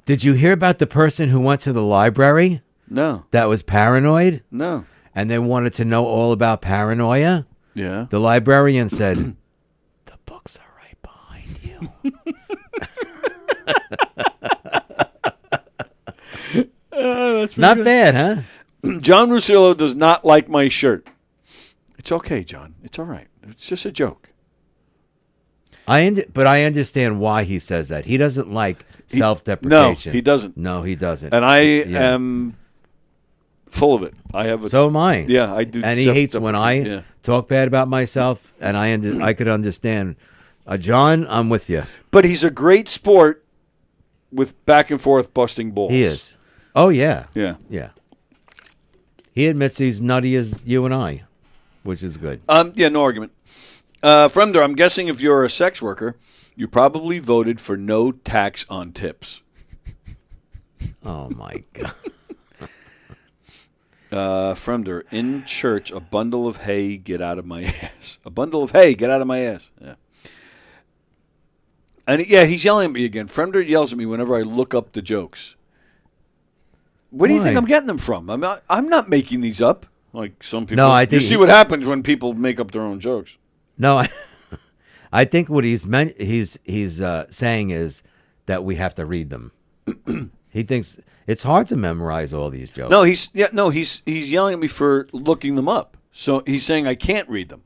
Did you hear about the person who went to the library? No. That was paranoid? No. And they wanted to know all about paranoia? Yeah. The librarian said, the books are right behind you. That's not good. bad, huh? John Russillo does not like my shirt. It's okay, John. It's all right. It's just a joke. But I understand why he says that. He doesn't like self-deprecation. No, he doesn't. No, he doesn't. And I am full of it. I have. So am I. Yeah, I do. And he hates when I talk bad about myself, and I could understand. John, I'm with you. But he's a great sport with back and forth busting balls. He is. Oh, yeah. Yeah. Yeah. He admits he's nutty as you and I, which is good. Yeah, no argument. From there, I'm guessing if you're a sex worker, you probably voted for no tax on tips. Oh, my God. From there, in church, a bundle of hay, get out of my ass. A bundle of hay, get out of my ass. Yeah. And yeah, he's yelling at me again. Fremder yells at me whenever I look up the jokes. Where do you think I'm getting them from? I'm not making these up like some people. No, I think you see what happens when people make up their own jokes. No, I think what he's saying is that we have to read them. He thinks it's hard to memorize all these jokes. No, he's yelling at me for looking them up. So he's saying I can't read them.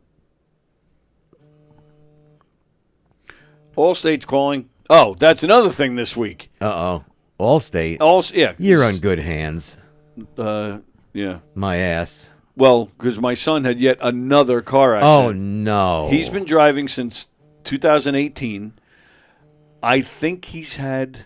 Allstate's calling. Oh, that's another thing this week. Allstate. Yeah. You're on good hands. Yeah. My ass. Well, because my son had yet another car accident. Oh, no. He's been driving since 2018. I think he's had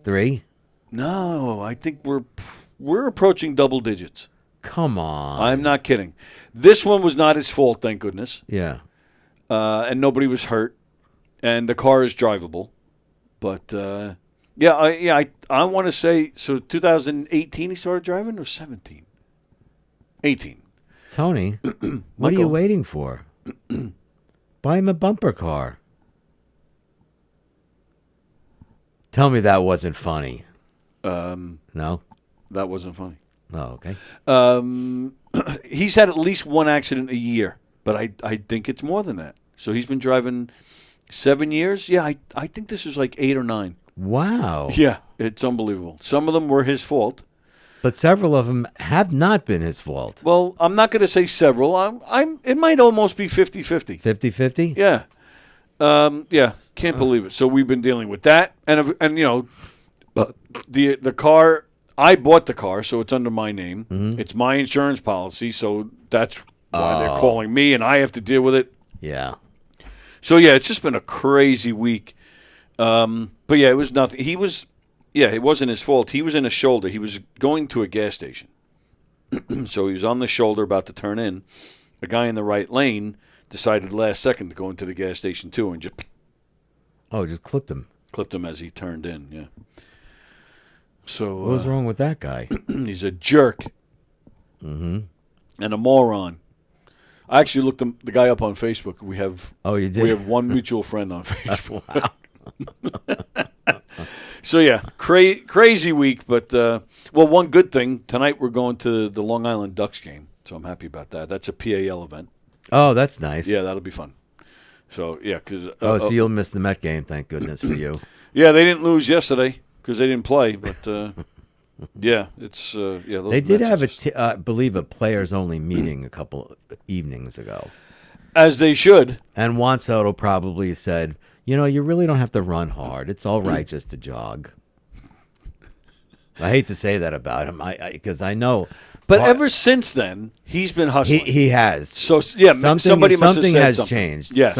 3? No, I think we're approaching double digits. Come on. I'm not kidding. This one was not his fault, thank goodness. Yeah. And nobody was hurt. And the car is drivable. But, I want to say, so 2018 he started driving or 17? 18. Tony, what are you waiting for? Buy him a bumper car. Tell me that wasn't funny. No? That wasn't funny. Oh, okay. He's had at least one accident a year, but I think it's more than that. So he's been driving 7 years? Yeah, I think this is like 8 or 9. Wow. Yeah, it's unbelievable. Some of them were his fault. But several of them have not been his fault. Well, I'm not going to say several. It might almost be 50-50. 50-50? Yeah. Can't believe it. So we've been dealing with that. And you know, the car, I bought the car, so it's under my name. Mm-hmm. It's my insurance policy, so that's why they're calling me, and I have to deal with it. Yeah. So, yeah, it's just been a crazy week. But, yeah, it was nothing. It wasn't his fault. He was in a shoulder. He was going to a gas station. So he was on the shoulder about to turn in. A guy in the right lane decided last second to go into the gas station, too, and just... Oh, just clipped him. Clipped him as he turned in, yeah. So what was wrong with that guy? He's a jerk. Mm-hmm. And a moron. I actually looked the guy up on Facebook. We have you did? We have one mutual friend on Facebook. Wow. So yeah, crazy week. But one good thing tonight we're going to the Long Island Ducks game, so I'm happy about that. That's a PAL event. Oh, that's nice. Yeah, that'll be fun. So yeah, because so you'll miss the Met game. Thank goodness for you. Yeah, they didn't lose yesterday because they didn't play, but Yeah, it's those They did Mets have are just- I believe, a players-only meeting a couple evenings ago. as they should. And Juan Soto probably said, you really don't have to run hard. It's all right just to jog. I hate to say that about him, because I know. But ever since then, he's been hustling. He has. So yeah, somebody must have said has something. changed. Yes,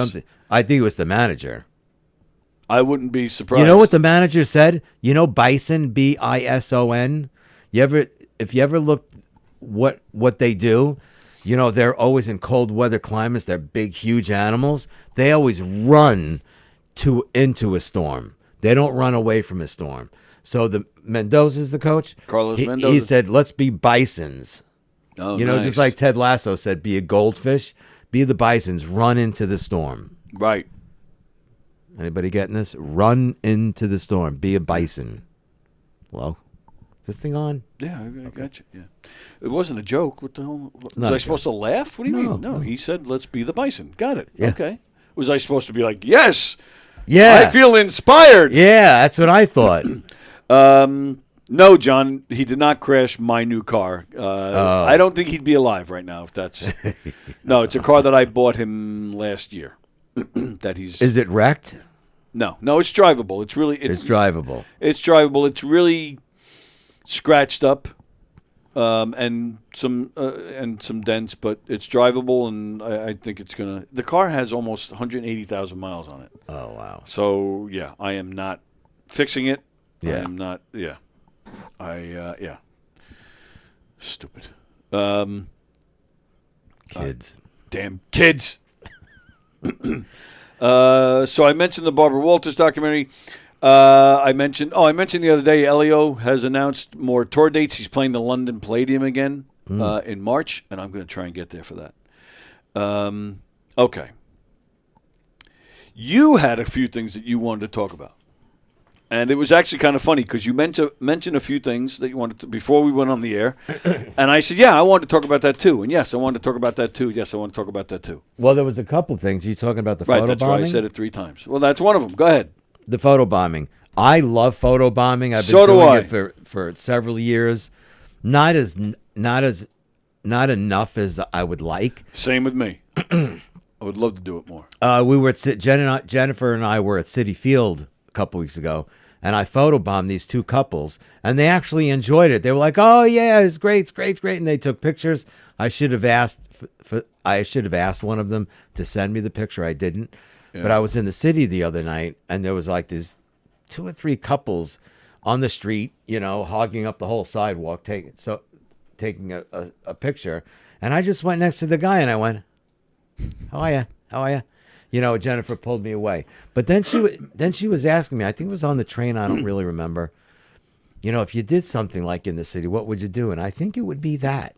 I think it was the manager. I wouldn't be surprised. You know what the manager said? Bison, Bison. If you ever looked what they do, they're always in cold weather climates. They're big, huge animals. They always run into a storm. They don't run away from a storm. So the Mendoza's the coach. Carlos He Mendoza. said, "Let's be bisons." Oh, Just like Ted Lasso said, "Be a goldfish, be the bisons, run into the storm." Right. Anybody getting this? Run into the storm. Be a bison. Hello? Is this thing on? Yeah, I got you. Yeah, it wasn't a joke. What the hell? Was Not I a supposed to laugh? What do you mean? No, he said, "Let's be the bison." Got it. Yeah. Okay. Was I supposed to be like, "Yes"? Yeah. I feel inspired. Yeah, that's what I thought. No, John, he did not crash my new car. I don't think he'd be alive right now if that's. No, it's a car that I bought him last year. That he's. Is it wrecked? No, it's drivable. It's really. It's drivable. It's drivable. It's really scratched up, and some dents, but it's drivable, and I think it's gonna. The car has almost 180,000 miles on it. Oh wow! So yeah, I am not fixing it. Yeah. I am not. Yeah, yeah. Stupid. Kids. Damn kids. So I mentioned the Barbara Walters documentary. I mentioned the other day, Elio has announced more tour dates. He's playing the London Palladium again in March, and I'm going to try and get there for that. Okay. You had a few things that you wanted to talk about. And it was actually kind of funny because you mentioned a few things that you wanted to before we went on the air. And I said, yeah, I wanted to talk about that too. And yes, I wanted to talk about that too. Yes, I want to talk about that too. Well, there was a couple things. You talking about the photo that's bombing? Right, I said it 3 times. Well, that's one of them. Go ahead. The photo bombing. I love photo bombing. I've been So do doing I. it for several years. Not enough as I would like. Same with me. I would love to do it more. We were at Jennifer and I were at Citi Field a couple weeks ago, and I photobombed these 2 couples, and they actually enjoyed it. They were like, "Oh yeah, it's great, and they took pictures. I should have asked one of them to send me the picture. I didn't, but I was in the city the other night, and there was like these 2 or 3 couples on the street, hogging up the whole sidewalk, taking a picture, and I just went next to the guy and I went, "How are you?" Jennifer pulled me away. But then she was asking me, I think it was on the train, I don't really remember, if you did something like in the city, what would you do? And I think it would be that.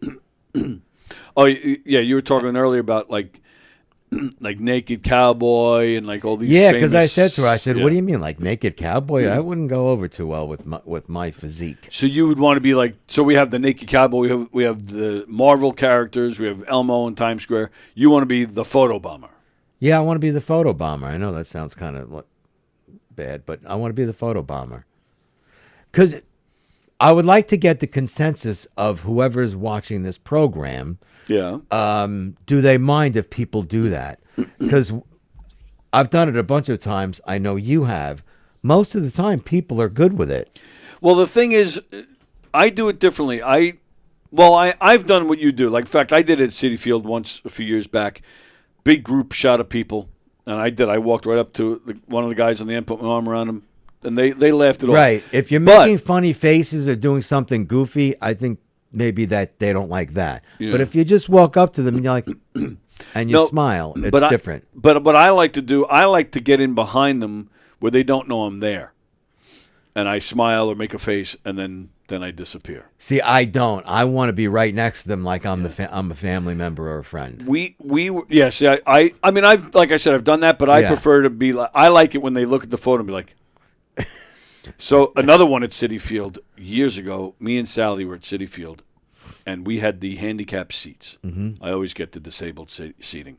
Oh, yeah, you were talking earlier about like Naked Cowboy and like all these Yeah, because I famous- said to her, I said, yeah. "What do you mean, like Naked Cowboy? I wouldn't go over too well with my physique." So you would want to be like, so we have the Naked Cowboy, we have the Marvel characters, we have Elmo in Times Square. You want to be the photo bomber. Yeah, I want to be the photo bomber. I know that sounds kind of bad, but I want to be the photo bomber. Because I would like to get the consensus of whoever's watching this program. Yeah. Do they mind if people do that? Because I've done it a bunch of times. I know you have. Most of the time, people are good with it. Well, the thing is, I do it differently. I've done what you do. Like, in fact, I did it at Citi Field once a few years back. Big group shot of people, and I walked right up to one of the guys on the end, put my arm around him, and they laughed it off. Right. If you're making funny faces or doing something goofy, I think maybe that they don't like that. Yeah. But if you just walk up to them and you're like, and you smile, it's different. But what I like to do, I like to get in behind them where they don't know I'm there, and I smile or make a face, and then I disappear. See, I don't. I want to be right next to them, like I'm I'm a family member or a friend. See, I mean, like I said, I've done that, but I prefer to be like, I like it when they look at the photo and be like. So another one at Citi Field years ago, me and Sally were at Citi Field, and we had the handicap seats. Mm-hmm. I always get the disabled seating.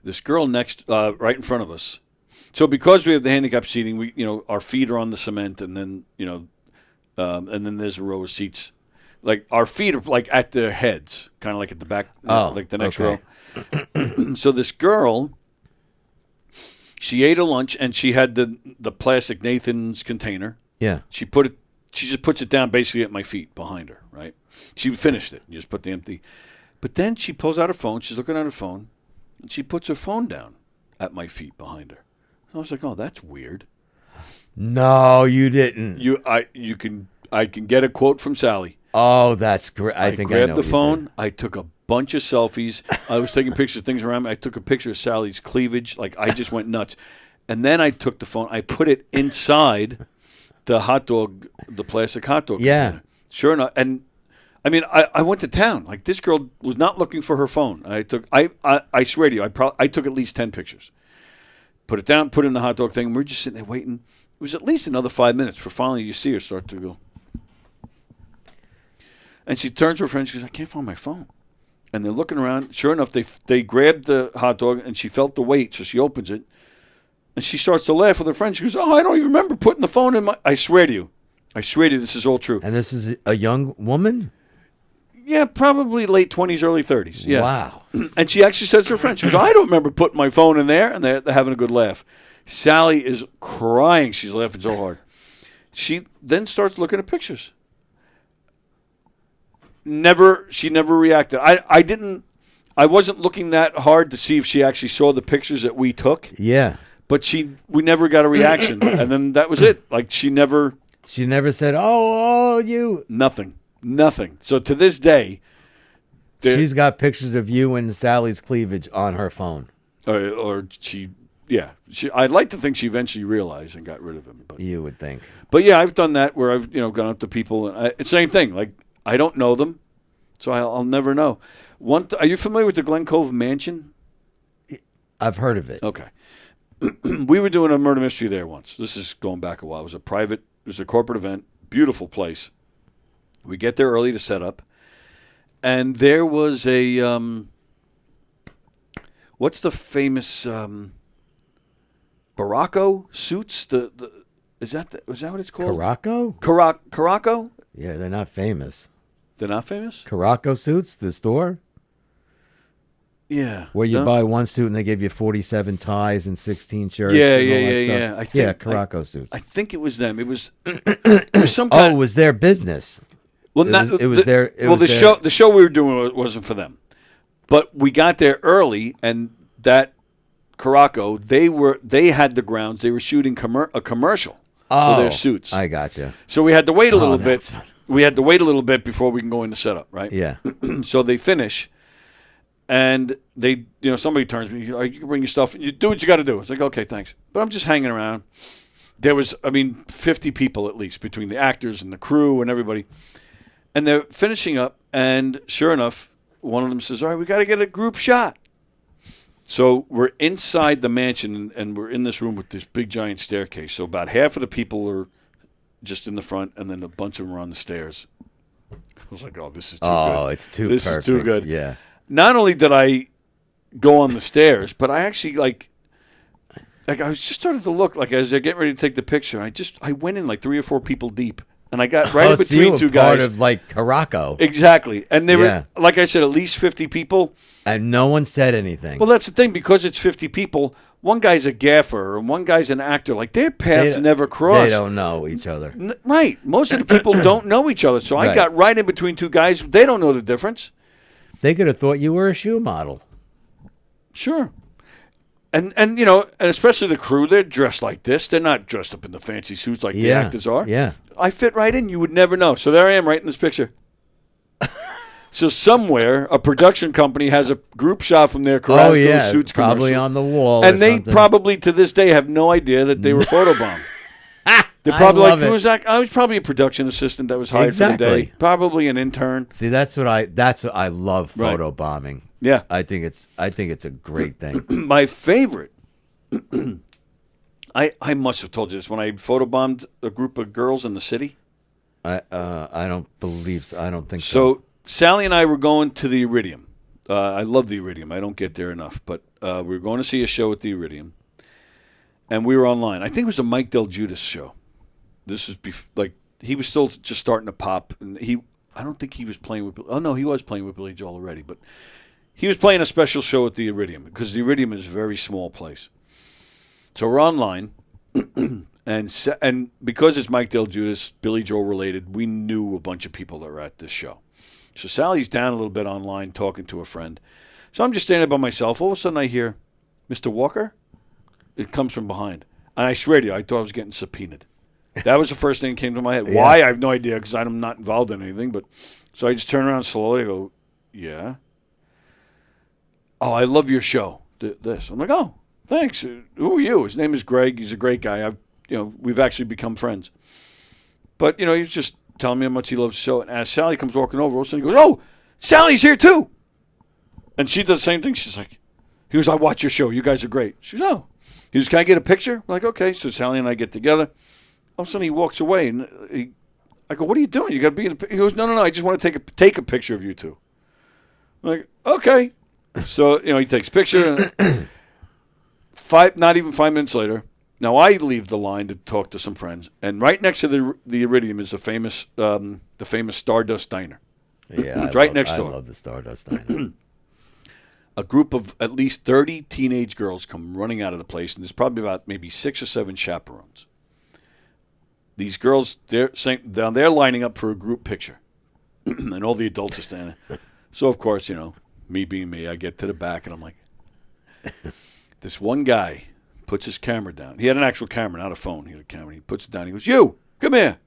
This girl next, right in front of us. So because we have the handicap seating, we, our feet are on the cement, and then, and then there's a row of seats. Like our feet are like at their heads, kind of like at the back, like the next row. So this girl, she ate a lunch and she had the plastic Nathan's container. Yeah. She just puts it down basically at my feet behind her, right? She finished it. You just put the empty. But then she pulls out her phone. She's looking at her phone, and she puts her phone down at my feet behind her. So I was like, oh, that's weird. No, you didn't. I can get a quote from Sally. Oh, that's great. I think I know grabbed the phone. I took a bunch of selfies. I was taking pictures of things around me. I took a picture of Sally's cleavage. Like, I just went nuts. And then I took the phone. I put it inside the plastic hot dog container. Sure enough. And, I mean, I went to town. Like, this girl was not looking for her phone. I swear to you, I took at least 10 pictures. Put it down, put it in the hot dog thing. We're just sitting there waiting. It was at least another 5 minutes for finally you see her start to go. And she turns to her friend. She goes, I can't find my phone. And they're looking around. Sure enough, they grabbed the hot dog, and she felt the weight, so she opens it. And she starts to laugh with her friend. She goes, oh, I don't even remember putting the phone in my... I swear to you, this is all true. And this is a young woman? Yeah, probably late 20s, early 30s. Yeah. Wow. And she actually says to her friend, she goes, I don't remember putting my phone in there. And they're having a good laugh. Sally is crying. She's laughing so hard. She then starts looking at pictures. She never reacted. I wasn't looking that hard to see if she actually saw the pictures that we took. Yeah. But we never got a reaction. And then that was it. Like, she never said, oh, you. Nothing. So to this day, she's got pictures of you and Sally's cleavage on her phone. Or I'd like to think she eventually realized and got rid of him. But you would think. But yeah, I've done that where I've gone up to people and it's the same thing. Like, I don't know them, so I'll never know. Are you familiar with the Glen Cove Mansion? I've heard of it. Okay. We were doing a murder mystery there once. This is going back a while. It was a corporate event, beautiful place. We get there early to set up, and there was a what's the famous Baracco suits? Was that what it's called? Caraco? Caraco? Yeah, they're not famous. They're not famous? Caraco Suits, the store? Yeah. Where you buy one suit and they give you 47 ties and 16 shirts. Yeah. Caraco Suits. I think it was them. It was some kind. Oh, it was their business. Well, the show we were doing wasn't for them, but we got there early, and that Caraco, they had the grounds. They were shooting a commercial for their suits. I gotcha. So we had to wait a little bit. We had to wait a little bit before we can go into setup, right? Yeah. So they finish, and they, somebody turns to me, you can bring your stuff. You do what you got to do. It's like, okay, thanks. But I'm just hanging around. There was, 50 people at least between the actors and the crew and everybody. And they're finishing up, and sure enough, one of them says, all right, we got to get a group shot. So we're inside the mansion, and we're in this room with this big, giant staircase. So about half of the people are just in the front, and then a bunch of them are on the stairs. I was like, oh, this is too good. Oh, it's too perfect. This is too good. Yeah. Not only did I go on the stairs, but I actually, like I was just starting to look, like, as they're getting ready to take the picture, I went in like 3 or 4 people deep. And I got right in between two guys. Part of like Caraco. Exactly. And they were, like I said, at least 50 people. And no one said anything. Well, that's the thing. Because it's 50 people, one guy's a gaffer and one guy's an actor. Like, their paths never cross. They don't know each other. Right. Most of the people don't know each other. So I got right in between two guys. They don't know the difference. They could have thought you were a shoe model. Sure. And especially the crew, they're dressed like this. They're not dressed up in the fancy suits like the actors are. Yeah. I fit right in. You would never know. So there I am right in this picture. So somewhere, a production company has a group shot from their Carrasco Suits commercial. Probably on the wall. And they probably, to this day, have no idea that they were photobombed. They're probably like, who was that? I was probably a production assistant that was hired for the day. Probably an intern. See, that's what I love photobombing. Yeah. I think it's a great thing. My favorite, I must have told you this, when I photobombed a group of girls in the city. I don't believe so. I don't think so. So Sally and I were going to the Iridium. I love the Iridium. I don't get there enough. But we were going to see a show at the Iridium. And we were online. I think it was a Mike Del Giudice show. This is he was still just starting to pop, and I don't think he was playing with. Oh no, he was playing with Billy Joel already, but he was playing a special show at the Iridium because the Iridium is a very small place. So we're online, and because it's Mike Del Judas, Billy Joel related, we knew a bunch of people that were at this show. So Sally's down a little bit online talking to a friend. So I'm just standing by myself. All of a sudden I hear, Mr. Walker? It comes from behind. And I swear to you, I thought I was getting subpoenaed. That was the first thing that came to my head. Yeah. Why? I have no idea because I'm not involved in anything. But so I just turn around slowly. I go, yeah. Oh, I love your show. This. I'm like, oh, thanks. Who are you? His name is Greg. He's a great guy. We've actually become friends. But, he's just telling me how much he loves the show. And as Sally comes walking over, all of a sudden he goes, oh, Sally's here too. And she does the same thing. She's like, he goes, I watch your show. You guys are great. She goes, oh. He goes, can I get a picture? I'm like, okay. So Sally and I get together. All of a sudden he walks away. And I go, what are you doing? You got to be in the. He goes, no. I just want to take a picture of you two. I'm like, okay. So, he takes a picture. Not even 5 minutes later. Now, I leave the line to talk to some friends. And right next to the Iridium is the famous Stardust Diner. Yeah, it's right next door. I love the Stardust Diner. A group of at least 30 teenage girls come running out of the place, and there's probably about maybe 6 or 7 chaperones. These girls, they're lining up for a group picture, and all the adults are standing. So, of course, me being me, I get to the back, and I'm like, this one guy puts his camera down. He had an actual camera, not a phone. He had a camera. He puts it down. He goes, you, come here.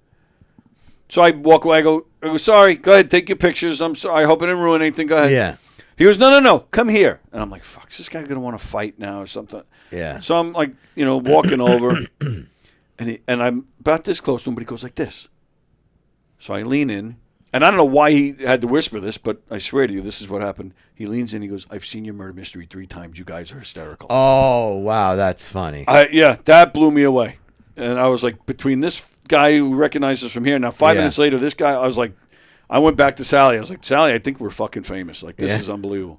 So I walk away. I go, sorry, go ahead, take your pictures. I'm sorry. I hope I didn't ruin anything. Go ahead. Yeah. He goes, no, come here. And I'm like, fuck, is this guy going to want to fight now or something? Yeah. So I'm like, walking over, and I'm about this close to him, but he goes like this. So I lean in, and I don't know why he had to whisper this, but I swear to you, this is what happened. He leans in, he goes, I've seen your murder mystery 3 times. You guys are hysterical. Oh, wow, that's funny. Yeah, that blew me away. And I was like, between this guy who recognizes us from here, now 5 minutes later, this guy, I was like, I went back to Sally. I was like, Sally, I think we're fucking famous. Like, this is unbelievable.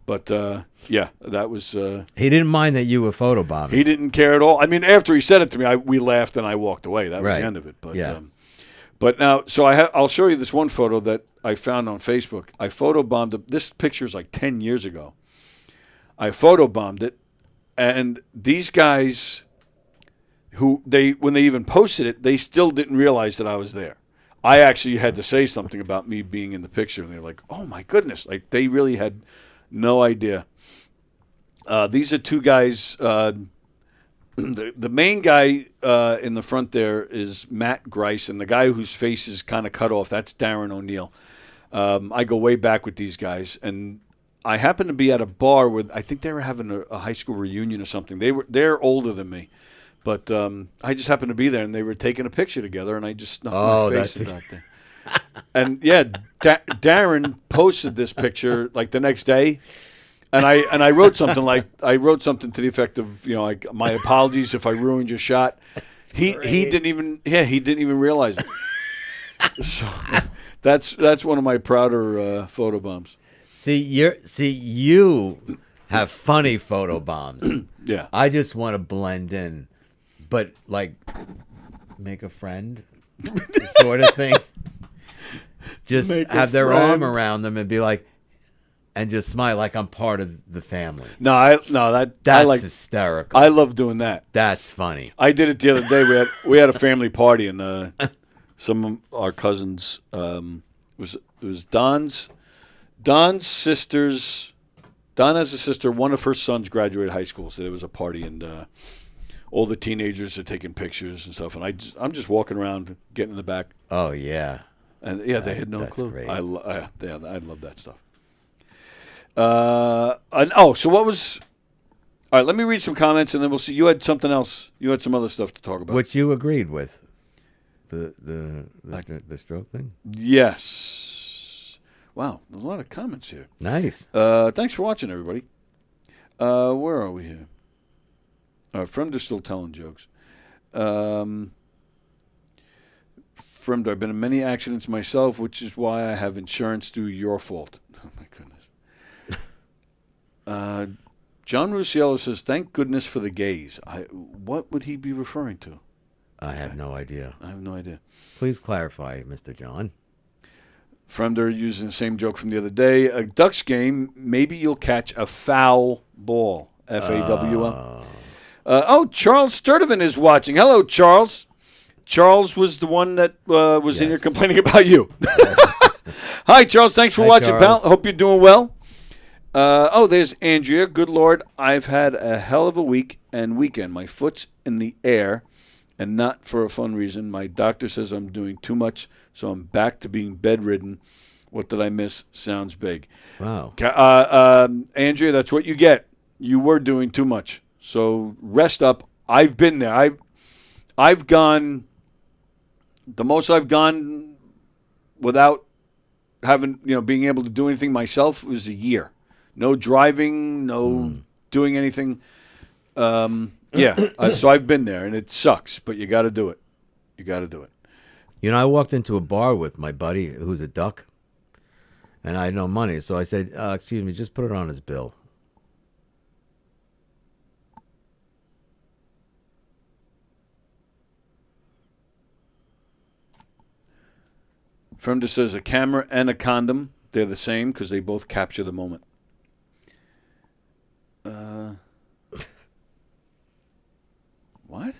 But, that was... he didn't mind that you were photobombing. He didn't care at all. I mean, after he said it to me, we laughed and I walked away. That was the end of it. But, but now, so I'll show you this one photo that I found on Facebook. I photobombed this picture is like 10 years ago. I photobombed it, and these guys, when they even posted it, they still didn't realize that I was there. I actually had to say something about me being in the picture, and they're like, oh, my goodness. Like, they really had no idea. These are 2 guys. The main guy in the front there is Matt Grice, and the guy whose face is kind of cut off, that's Darren O'Neill. I go way back with these guys, and I happened to be at a bar where I think they were having a high school reunion or something. They're older than me. But I just happened to be there, and they were taking a picture together, and I just snuck my face in back there. And Darren posted this picture like the next day, and I wrote something to the effect of like, my apologies if I ruined your shot. He didn't even realize it. So that's one of my prouder photo bombs. See you have funny photo bombs. Yeah, I just want to blend in. But, like, make a friend sort of thing. Just have their arm around them and be like, and just smile like I'm part of the family. That's hysterical. I love doing that. That's funny. I did it the other day. We had a family party, and some of our cousins, it was Don's sister's. Don has a sister. One of her sons graduated high school, so there was a party, and all the teenagers are taking pictures and stuff, and I'm just walking around, getting in the back. Oh yeah, and they had no clue. Great. I love that stuff. So what was? All right, let me read some comments, and then we'll see. You had something else. You had some other stuff to talk about. Which you agreed with, the stroke thing. Yes. Wow, there's a lot of comments here. Nice. Thanks for watching, everybody. Where are we here? Friend is still telling jokes. Friend, I've been in many accidents myself, which is why I have insurance through your fault. Oh, my goodness. John Rusiello says, thank goodness for the gays. What would he be referring to? I have no idea. I have no idea. Please clarify, Mr. John. Fremder using the same joke from the other day. A Ducks game, maybe you'll catch a foul ball. F-A-W-L. Charles Sturdivant is watching. Hello, Charles. Charles was the one that was in here complaining about you. Hi, Charles. Thanks for watching, Charles. pal. Hope you're doing well. There's Andrea. Good Lord. I've had a hell of a week and weekend. My foot's in the air, and not for a fun reason. My doctor says I'm doing too much, so I'm back to being bedridden. What did I miss? Sounds big. Wow. Andrea, that's what you get. You were doing too much. So rest up. I've been there. I've gone, the most I've gone without having, being able to do anything myself was a year. No driving, no doing anything. So I've been there, and it sucks, but you got to do it. You got to do it. I walked into a bar with my buddy who's a duck, and I had no money. So I said, excuse me, just put it on his bill. Fremder says a camera and a condom, they're the same because they both capture the moment. What?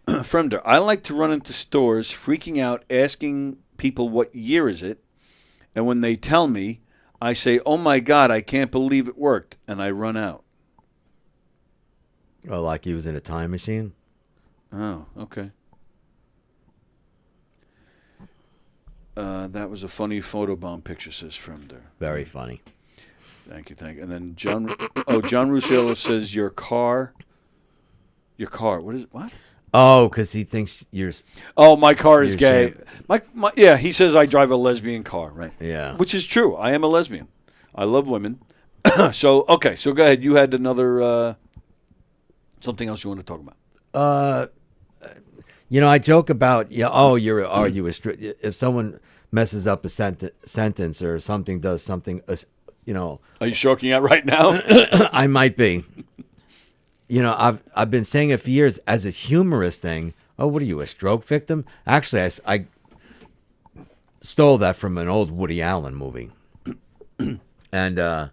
Fremder, I like to run into stores freaking out, asking people what year is it, and when they tell me, I say, oh my God, I can't believe it worked, and I run out. Oh, like he was in a time machine? Oh, okay. That was a funny photobomb picture, says Fremder. Very funny. Thank you. And then John Russillo says your car, what is it? What? Oh, because he thinks you're... Oh, my car is gay. Yeah, he says I drive a lesbian car, right? Yeah. Which is true. I am a lesbian. I love women. So go ahead. You had another, something else you want to talk about. I joke about, are you if someone messes up a sentence or something does something, Are you choking out right now? I might be. I've been saying it for years as a humorous thing. Oh, what are you, a stroke victim? Actually, I stole that from an old Woody Allen movie. And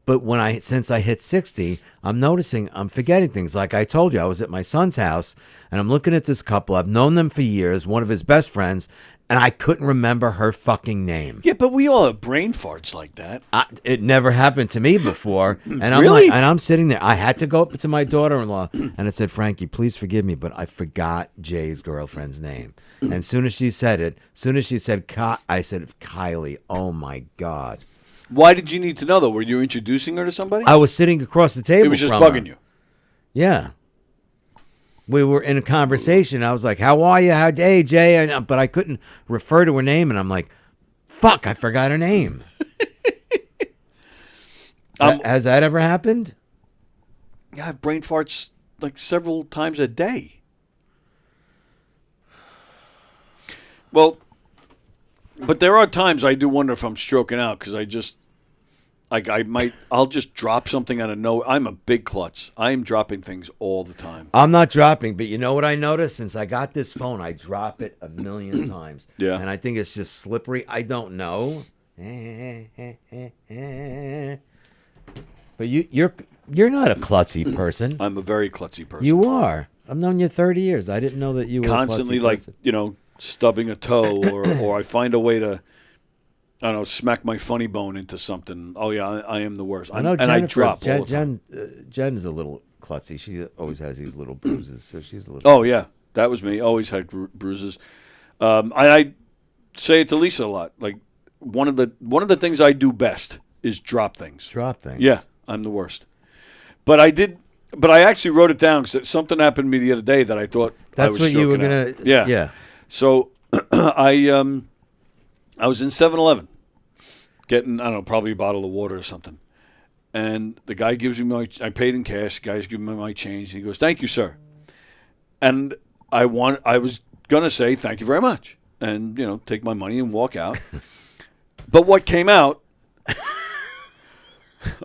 but since I hit 60, I'm noticing I'm forgetting things. Like I told you, I was at my son's house and I'm looking at this couple. I've known them for years, one of his best friends, and I couldn't remember her fucking name. Yeah, but we all have brain farts like that. It never happened to me before. And I'm Really? and I'm sitting there. I had to go up to my daughter-in-law and I said, Frankie, please forgive me, but I forgot Jay's girlfriend's name. And as soon as she said, I said, Kylie, oh my God. Why did you need to know, though? Were you introducing her to somebody? I was sitting across the table. It was just from bugging her. you. Yeah. We were in a conversation. I was like, how are you? Hey, Jay. But I couldn't refer to her name. And I'm like, fuck, I forgot her name. Has that ever happened? Yeah, I have brain farts like several times a day. Well, but there are times I do wonder if I'm stroking out because I just, I'll just drop something out of nowhere. I'm a big klutz. I am dropping things all the time. I'm not dropping, but you know what I noticed? Since I got this phone, I drop it a million times. Yeah. And I think it's just slippery. I don't know. But you're not a klutzy person. I'm a very klutzy person. You are. I've known you 30 years. I didn't know that you were Constantly a klutzy person. stubbing a toe or I find a way to, I don't know, smack my funny bone into something. Oh, yeah, I am the worst. I know and I drop all the time. Jen's a little klutzy. She always has these little bruises, so she's a little... Oh, yeah. That was me. Always had bruises. I say it to Lisa a lot. Like, one of the things I do best is drop things. Drop things. Yeah, I'm the worst. But I actually wrote it down because something happened to me the other day that I thought I was what you were going to... Yeah. Yeah. So I was in 7-Eleven getting, I don't know, probably a bottle of water or something. And the guy gives me I paid in cash. The guy's giving me my change. And he goes, thank you, sir. And I was going to say, thank you very much. And, take my money and walk out. But what came out,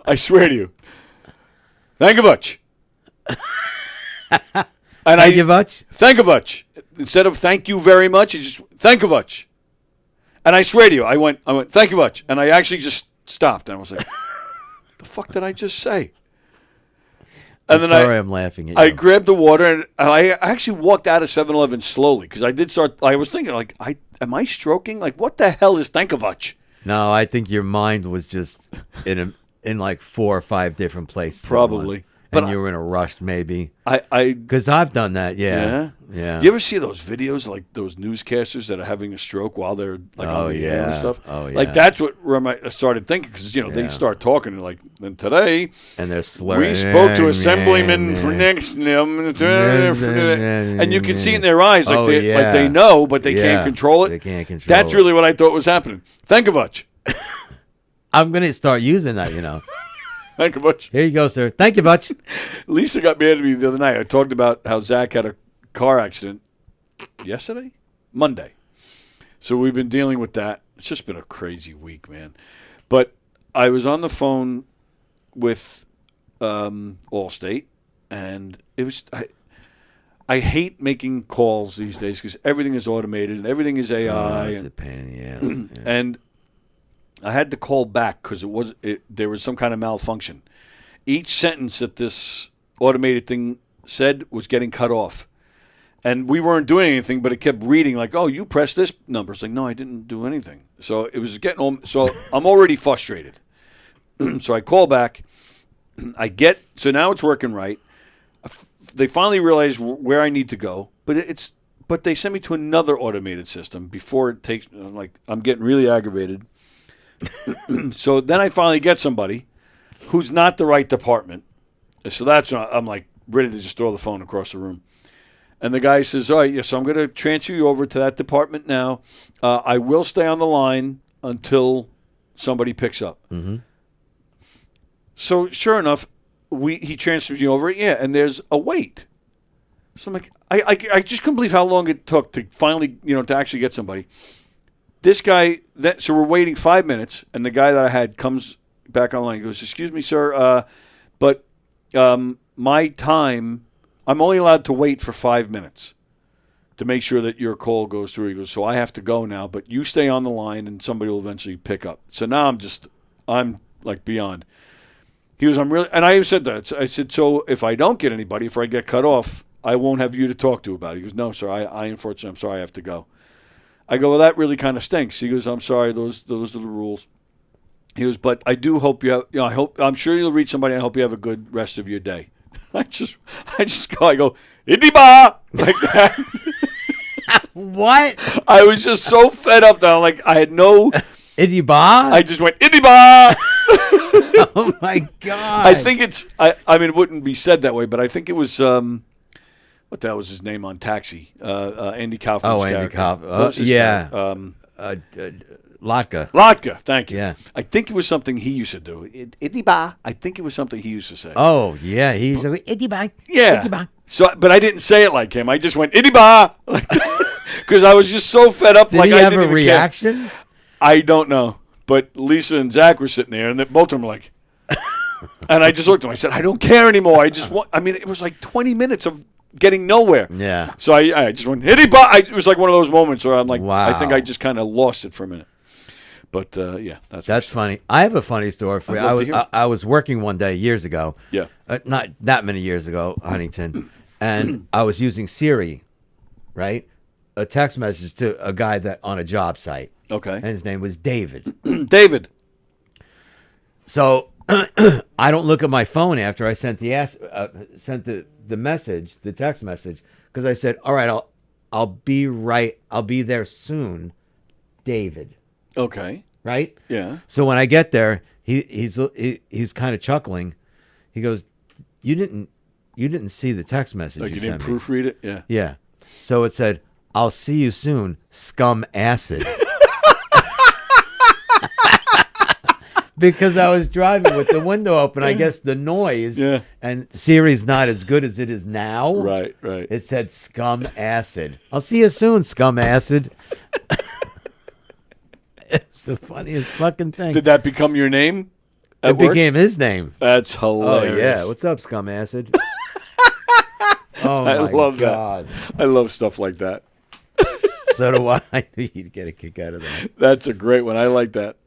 I swear to you, thank you much. And thank you much. Thank you much. Instead of thank you very much, it's just thank you much. And I swear to you, I went thank you much, and I actually just stopped and I was like, the fuck did I just say? And then I'm laughing at you. I grabbed the water and I actually walked out of 7-Eleven slowly because I did start. I was thinking like, am I stroking? Like, what the hell is thank you much? No, I think your mind was just in like 4 or 5 different places. Probably. And you were in a rush, maybe. Because I've done that. Yeah. You ever see those videos like those newscasters that are having a stroke while they're like on the air and stuff? Oh yeah. Like that's what I started thinking because they start talking and like and today and they're slurring. We spoke to Assemblyman for next and you can see in their eyes like they know but they can't control it. They can't control it. That's really what I thought was happening. Thank you much. I'm gonna start using that. You know. Thank you much. Here you go, sir. Thank you much. Lisa got mad at me the other night. I talked about how Zach had a car accident Monday. So we've been dealing with that. It's just been a crazy week, man. But I was on the phone with Allstate, and it was I hate making calls these days because everything is automated and everything is AI. It's a pain in the ass. Yeah. And I had to call back because there was some kind of malfunction. Each sentence that this automated thing said was getting cut off. And we weren't doing anything, but it kept reading like, oh, you pressed this number. It's like, no, I didn't do anything. So it was getting home. So I'm already frustrated. So I call back. So now it's working right. They finally realize where I need to go, but they sent me to another automated system before it takes, I'm getting really aggravated. So then I finally get somebody who's not the right department. So that's when I'm like ready to just throw the phone across the room. And the guy says, all right, yeah, so I'm going to transfer you over to that department now. I will stay on the line until somebody picks up. Mm-hmm. So sure enough, he transfers you over, and there's a wait. So I'm like, I just couldn't believe how long it took to finally, to actually get somebody. This guy, so we're waiting 5 minutes, and the guy that I had comes back online. He goes, excuse me, sir, but my time, I'm only allowed to wait for 5 minutes to make sure that your call goes through. He goes, so I have to go now, but you stay on the line, and somebody will eventually pick up. So now I'm like beyond. He goes, and I said that. I said, so if I don't get anybody, if I get cut off, I won't have you to talk to about it. He goes, no, sir, I unfortunately, I'm sorry, I have to go. I go, well, that really kind of stinks. He goes, I'm sorry, those are the rules. He goes, but I do hope you have, I'm sure you'll reach somebody. I hope you have a good rest of your day. I just go, itty ba, like that. What? I was just so fed up that I had no. Itty ba? I just went, itty ba. Oh my God. I think it's, I mean, it wouldn't be said that way, but I think it was, what the hell was his name on Taxi? Andy Kaufman's character. Andy Kaufman. Yeah. Latka. Latka, thank you. Yeah. I think it was something he used to do. Itty ba. I think it was something he used to say. Oh, yeah. He used to go, itty ba. Yeah. Itty ba. So, but I didn't say it like him. I just went, itty ba. Because I was just so fed up. Did he have a reaction? I don't know. But Lisa and Zach were sitting there, and both of them were like, and I just looked at him. I said, I don't care anymore. It was like 20 minutes of getting nowhere. Yeah. So I just went, hitty ba. It was like one of those moments where I'm like, wow. I think I just kind of lost it for a minute. But, yeah. That's funny. I have a funny story for you. I was working one day years ago. Yeah. Not that many years ago, Huntington. And I was using Siri, right? A text message to a guy that on a job site. Okay. And his name was David. David. So I don't look at my phone after I sent the message, the text message, because I said, all right, I'll be right. I'll be there soon, David. Okay. Right? Yeah. So when I get there, he's kind of chuckling. He goes, You didn't see the text message Like you didn't sent me. proofread it? Yeah. Yeah. So it said, I'll see you soon, scum acid. Because I was driving with the window open, I guess the noise, and Siri's not as good as it is now. Right. It said scum acid. I'll see you soon, scum acid. It's the funniest fucking thing. Did that become your name? It became his name. That's hilarious. Oh, yeah. What's up, scum acid? Oh, I my love God. that. I love stuff like that. So do I. I knew you'd get a kick out of that. That's a great one. I like that.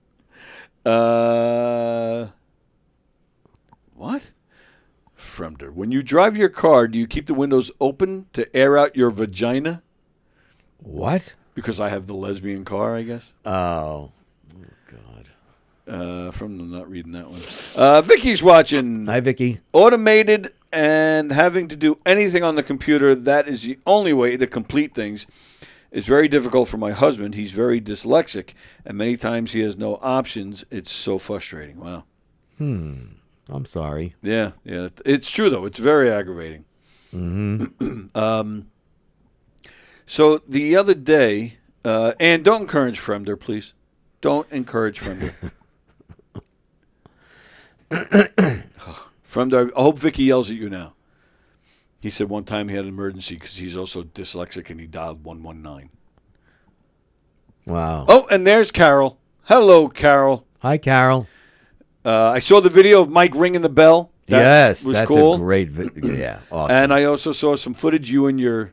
What? Fremder, when you drive your car, do you keep the windows open to air out your vagina? What? Because I have the lesbian car, I guess. Oh, God. From not reading that one. Vicky's watching. Hi, Vicky. Automated and having to do anything on the computer, that is the only way to complete things. It's very difficult for my husband. He's very dyslexic, and many times he has no options. It's so frustrating. Wow. I'm sorry. Yeah. It's true, though. It's very aggravating. Mm-hmm. So the other day, and don't encourage Fremder, please. Don't encourage Fremder. Fremder, I hope Vicky yells at you now. He said one time he had an emergency because he's also dyslexic and he dialed 119. Wow. Oh, and there's Carol. Hello, Carol. Hi, Carol. I saw the video of Mike ringing the bell. That was that's cool. a great video. Yeah, awesome. And I also saw some footage. You and your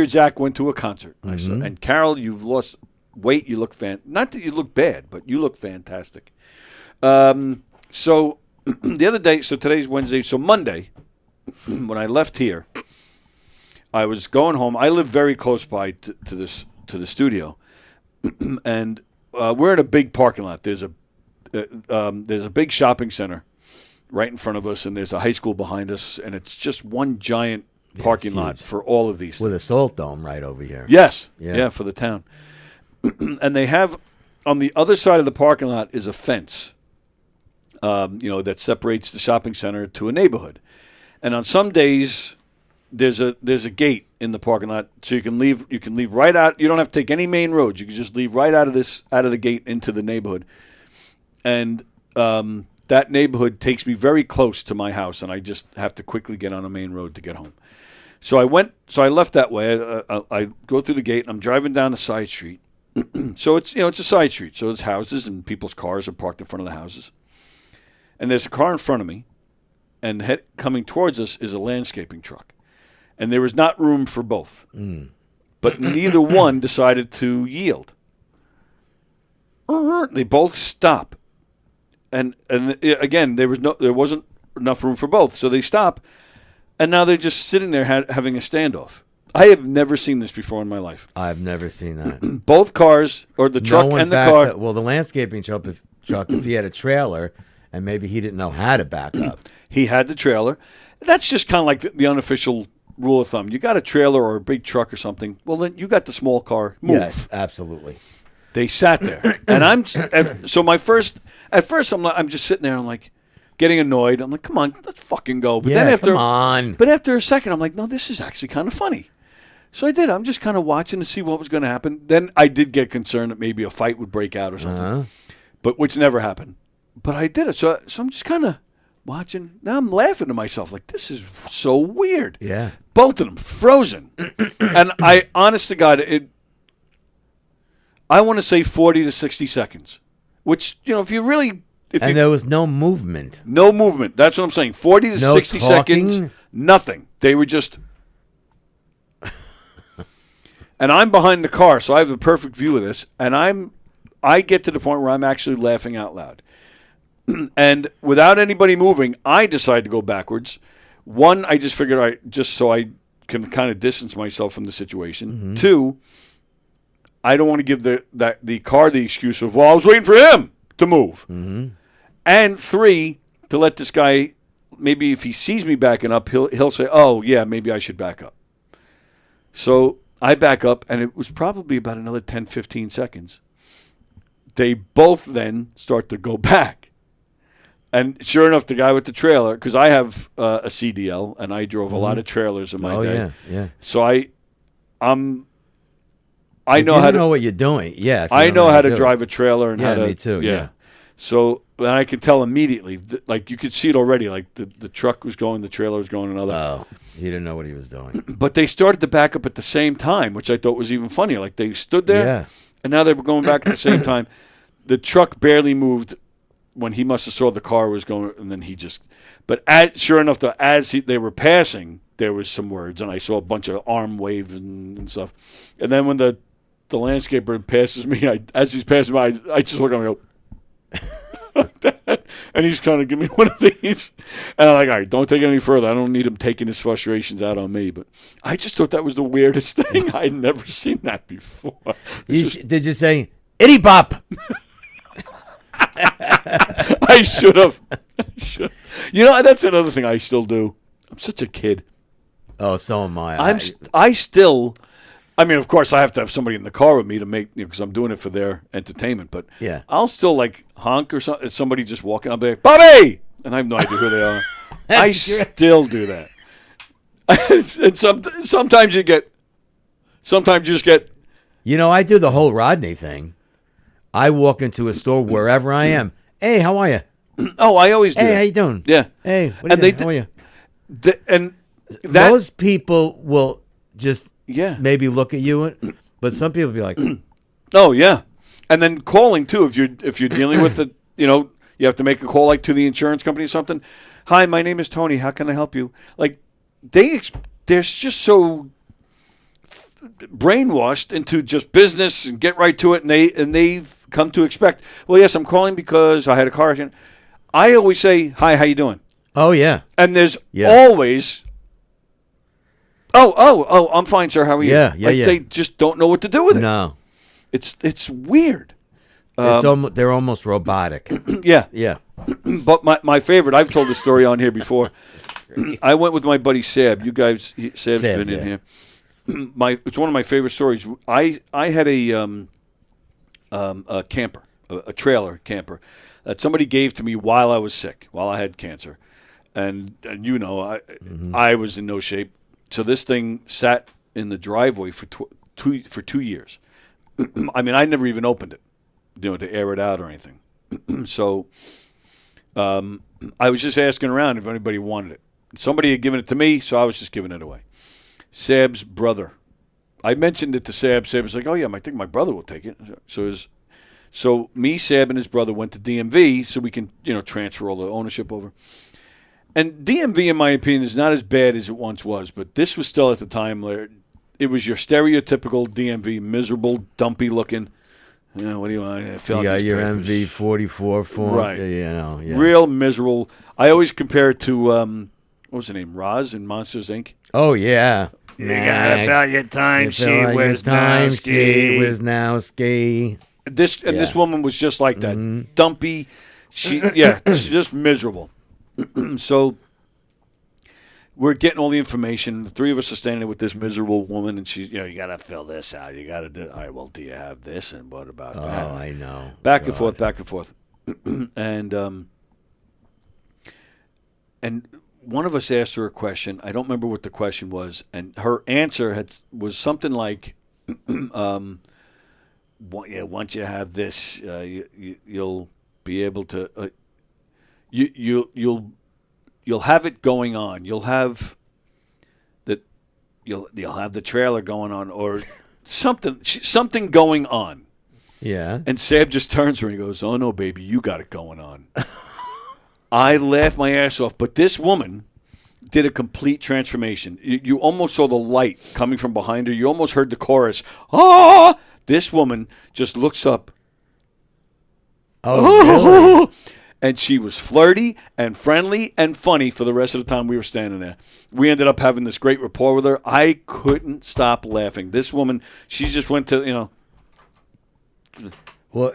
Zach went to a concert. I saw, and Carol, you've lost weight. You look not that you look bad, but you look fantastic. So the other day, so today's Wednesday. So Monday, when I left here, I was going home. I live very close by to the studio, and we're in a big parking lot. There's a big shopping center right in front of us, and there's a high school behind us, and it's just one giant parking lot for all of these with things. a salt dome right over here. Yes, Yeah. for the town. And they have on the other side of the parking lot is a fence, that separates the shopping center to a neighborhood. And on some days, there's a gate in the parking lot, so you can leave right out. You don't have to take any main roads. You can just leave right out of the gate into the neighborhood. And that neighborhood takes me very close to my house, and I just have to quickly get on a main road to get home. So I left that way. I go through the gate, and I'm driving down the side street. So it's a side street. So there's houses, and people's cars are parked in front of the houses. And there's a car in front of me, and coming towards us is a landscaping truck. And there was not room for both. But neither one decided to yield. They both stop. And again, there wasn't enough room for both. So they stop, and now they're just sitting there having a standoff. I have never seen this before in my life. I've never seen that. Both cars, or the truck and the car. Well, the landscaping truck, if he had a trailer, and maybe he didn't know how to back up. He had the trailer. That's just kind of like the unofficial rule of thumb. You got a trailer or a big truck or something, well, then you got the small car. Move. Yes, absolutely. They sat there, and at first I'm just sitting there. I'm like getting annoyed. I'm like, come on, let's fucking go. But then come on. But after a second, I'm like, no, this is actually kind of funny. So I did. I'm just kind of watching to see what was going to happen. Then I did get concerned that maybe a fight would break out or something, but which never happened. But I did it. So I'm just kind of watching. Now I'm laughing to myself like, this is so weird. Yeah. Both of them frozen, and honest to God, I want to say 40 to 60 seconds, which, if There was no movement. No movement. That's what I'm saying. 40 to 60 seconds, nothing. They were just... And I'm behind the car, so I have a perfect view of this, and I get to the point where I'm actually laughing out loud. And without anybody moving, I decide to go backwards. One, I just figured just so I can kind of distance myself from the situation. Mm-hmm. Two, I don't want to give the car the excuse of, well, I was waiting for him to move. Mm-hmm. And three, to let this guy, maybe if he sees me backing up, he'll say, oh, yeah, maybe I should back up. So I back up, and it was probably about another 10, 15 seconds. They both then start to go back. And sure enough, the guy with the trailer, because I have a CDL, and I drove a lot of trailers in my day. Yeah. So I know how to know what you're doing. Yeah, I know how to drive a trailer and how to. Me too. Yeah. So and I could tell immediately, like you could see it already. Like the truck was going, the trailer was going another. Oh, he didn't know what he was doing. But they started to back up at the same time, which I thought was even funnier. Like they stood there, and now they were going back at the same time. The truck barely moved when he must have saw the car was going, and then he just. But sure enough, as they were passing, there was some words, and I saw a bunch of arm waves and stuff. And then when the landscaper passes me, as he's passing by, I just look at him and go, and he's kind of giving me one of these. And I'm like, all right, don't take it any further. I don't need him taking his frustrations out on me. But I just thought that was the weirdest thing. I'd never seen that before. Did you say, itty bop? I should have. You know, that's another thing I still do. I'm such a kid. Oh, so am I. I still, I mean, of course, I have to have somebody in the car with me to make, because I'm doing it for their entertainment. But yeah, I'll still like honk or something. Somebody just walking, I'll be like, Bobby! And I have no idea who they are. I still do that. And sometimes you just get. You know, I do the whole Rodney thing. I walk into a store wherever I am. Hey, how are you? Oh, I always do. Hey, that. how you doing? Yeah. Hey, how are you? Those people will just maybe look at you, but some people be like, oh yeah, and then calling too. If you're dealing with it, you have to make a call like to the insurance company or something. Hi, my name is Tony. How can I help you? Like they're just so brainwashed into just business and get right to it, and they've come to expect. Well, yes, I'm calling because I had a car accident. I always say, hi, how you doing? Oh yeah, and there's always. Oh, I'm fine, sir. How are you? Yeah. They just don't know what to do with it. No. It's weird. They're almost robotic. Yeah. But my favorite, I've told the story on here before. I went with my buddy Sab. You guys, Sab's been in here. It's one of my favorite stories. I had a camper, a trailer camper that somebody gave to me while I was sick, while I had cancer. And I was in no shape. So this thing sat in the driveway for 2 years. I mean, I never even opened it, to air it out or anything. So I was just asking around if anybody wanted it. Somebody had given it to me, so I was just giving it away. Sab's brother. I mentioned it to Sab. Sab was like, oh, yeah, I think my brother will take it. So me, Sab, and his brother went to DMV so we can, transfer all the ownership over. And DMV, in my opinion, is not as bad as it once was, but this was still at the time where it was your stereotypical DMV, miserable, dumpy looking. What do you want? You got your MV-44 form. Right. Yeah. Real miserable. I always compare it to, what was the name, Roz in Monsters, Inc.? Oh, yeah. You gotta fill your time sheet with Wisnowski. This woman was just like that. Dumpy. She's just miserable. So we're getting all the information. The three of us are standing there with this miserable woman, and she's, you got to fill this out. You got to do. All right, well, do you have this? And what about that? Oh, I know. Back and forth. And one of us asked her a question. I don't remember what the question was, and her answer was something like, once you have this, you'll be able to. You'll have it going on. You'll have the trailer going on or something going on. Yeah. And Sab just turns to her and he goes, "Oh no, baby, you got it going on." I laughed my ass off, but this woman did a complete transformation. You almost saw the light coming from behind her. You almost heard the chorus. Ah! This woman just looks up. Oh, really? And she was flirty and friendly and funny for the rest of the time we were standing there. We ended up having this great rapport with her. I couldn't stop laughing. This woman, she just went to, Well,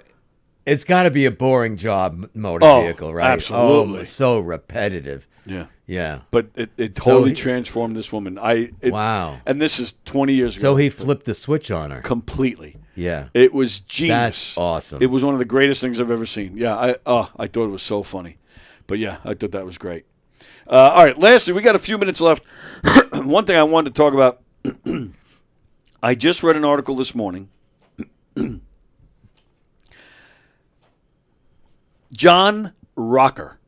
it's got to be a boring job, motor vehicle, right? Absolutely. Oh, so repetitive. Yeah. Yeah. But it totally transformed this woman. Wow. And this is 20 years ago. So he flipped the switch on her. Completely. Yeah. It was genius. That's awesome. It was one of the greatest things I've ever seen. Yeah, I thought it was so funny. But yeah, I thought that was great. All right, lastly, we got a few minutes left. One thing I wanted to talk about, I just read an article this morning. John Rocker.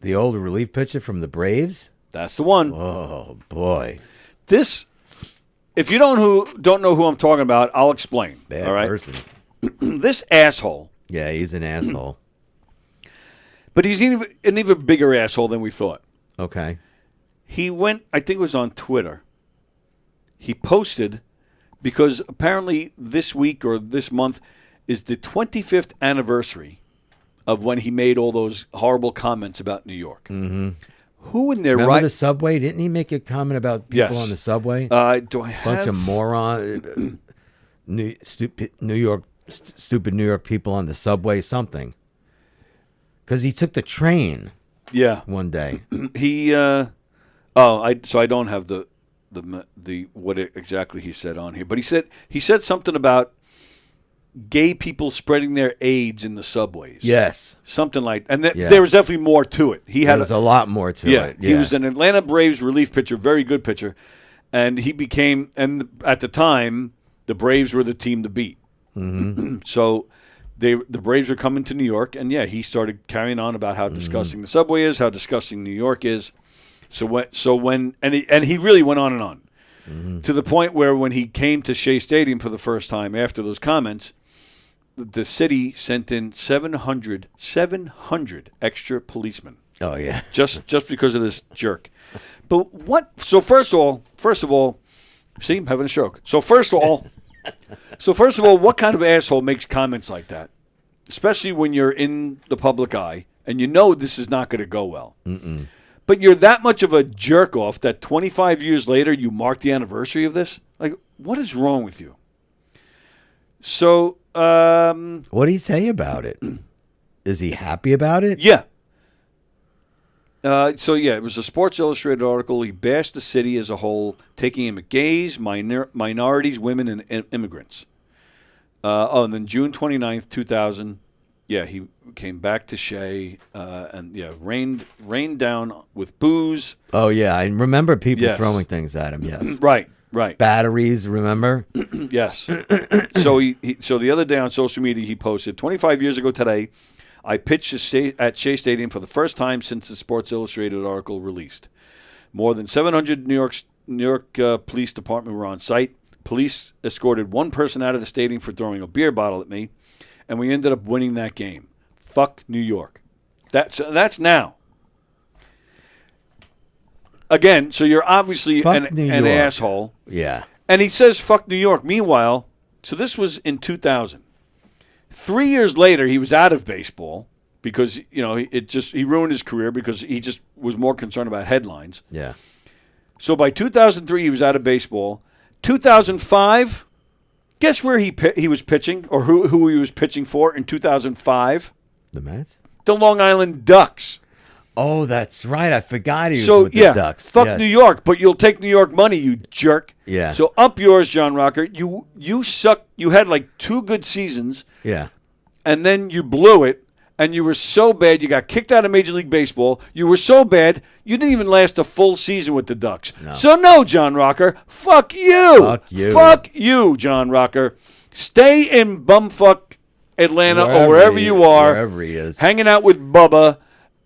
The old relief pitcher from the Braves? That's the one. Oh, boy. If you don't know who I'm talking about, I'll explain. Bad all right? person. This asshole. Yeah, he's an asshole. But he's an even bigger asshole than we thought. Okay. He went, I think it was on Twitter. He posted, because apparently this week or this month is the 25th anniversary of when he made all those horrible comments about New York. Mm-hmm. Who in their Remember the subway? Didn't he make a comment about people Yes. on the subway? Do I have... Bunch of moron, stupid New York people on the subway, something. Because he took the train. Yeah. One day. He. So I don't have the what exactly he said on here, but he said something about gay people spreading their AIDS in the subways. Yes. Something like, and there was definitely more to it. There was a lot more to it. Yeah. He was an Atlanta Braves relief pitcher, very good pitcher, and he became, and at the time, the Braves were the team to beat. Mm-hmm. So the Braves were coming to New York, and he started carrying on about how disgusting the subway is, how disgusting New York is. So when he really went on and on to the point where when he came to Shea Stadium for the first time after those comments, the city sent in 700 extra policemen. Oh yeah, just because of this jerk. But what? So first of all, see, I'm having a stroke. So first of all, what kind of asshole makes comments like that? Especially when you're in the public eye and you know this is not going to go well. Mm-mm. But you're that much of a jerk off that 25 years later you mark the anniversary of this? Like, what is wrong with you? So, what did he say about it? Is he happy about it? Yeah. It was a Sports Illustrated article. He bashed the city as a whole, taking aim at gays, minorities, women, and immigrants. And then June 29th, 2000, he came back to Shea and rained down with booze. Oh, yeah. I remember people throwing things at him, yes. Right. Batteries, remember? Yes. So so the other day on social media he posted, 25 years ago today, I pitched at Shea Stadium for the first time since the Sports Illustrated article released. More than 700 New York Police Department were on site. Police escorted one person out of the stadium for throwing a beer bottle at me, and we ended up winning that game. Fuck New York. That's now. Again, so you're obviously an asshole. Yeah. And he says, fuck New York. Meanwhile, so this was in 2000. 3 years later, he was out of baseball because, he ruined his career because he just was more concerned about headlines. Yeah. So by 2003, he was out of baseball. 2005, guess where he was pitching or who he was pitching for in 2005? The Mets? The Long Island Ducks. Oh, that's right. I forgot he was with the Ducks. Fuck New York, but you'll take New York money, you jerk. Yeah. So up yours, John Rocker. You suck. You had like 2 good seasons. Yeah. And then you blew it, and you were so bad you got kicked out of Major League Baseball. You were so bad you didn't even last a full season with the Ducks. No. So no, John Rocker. Fuck you. Fuck you. Fuck you, John Rocker. Stay in bumfuck Atlanta or wherever you are. Wherever he is. Hanging out with Bubba.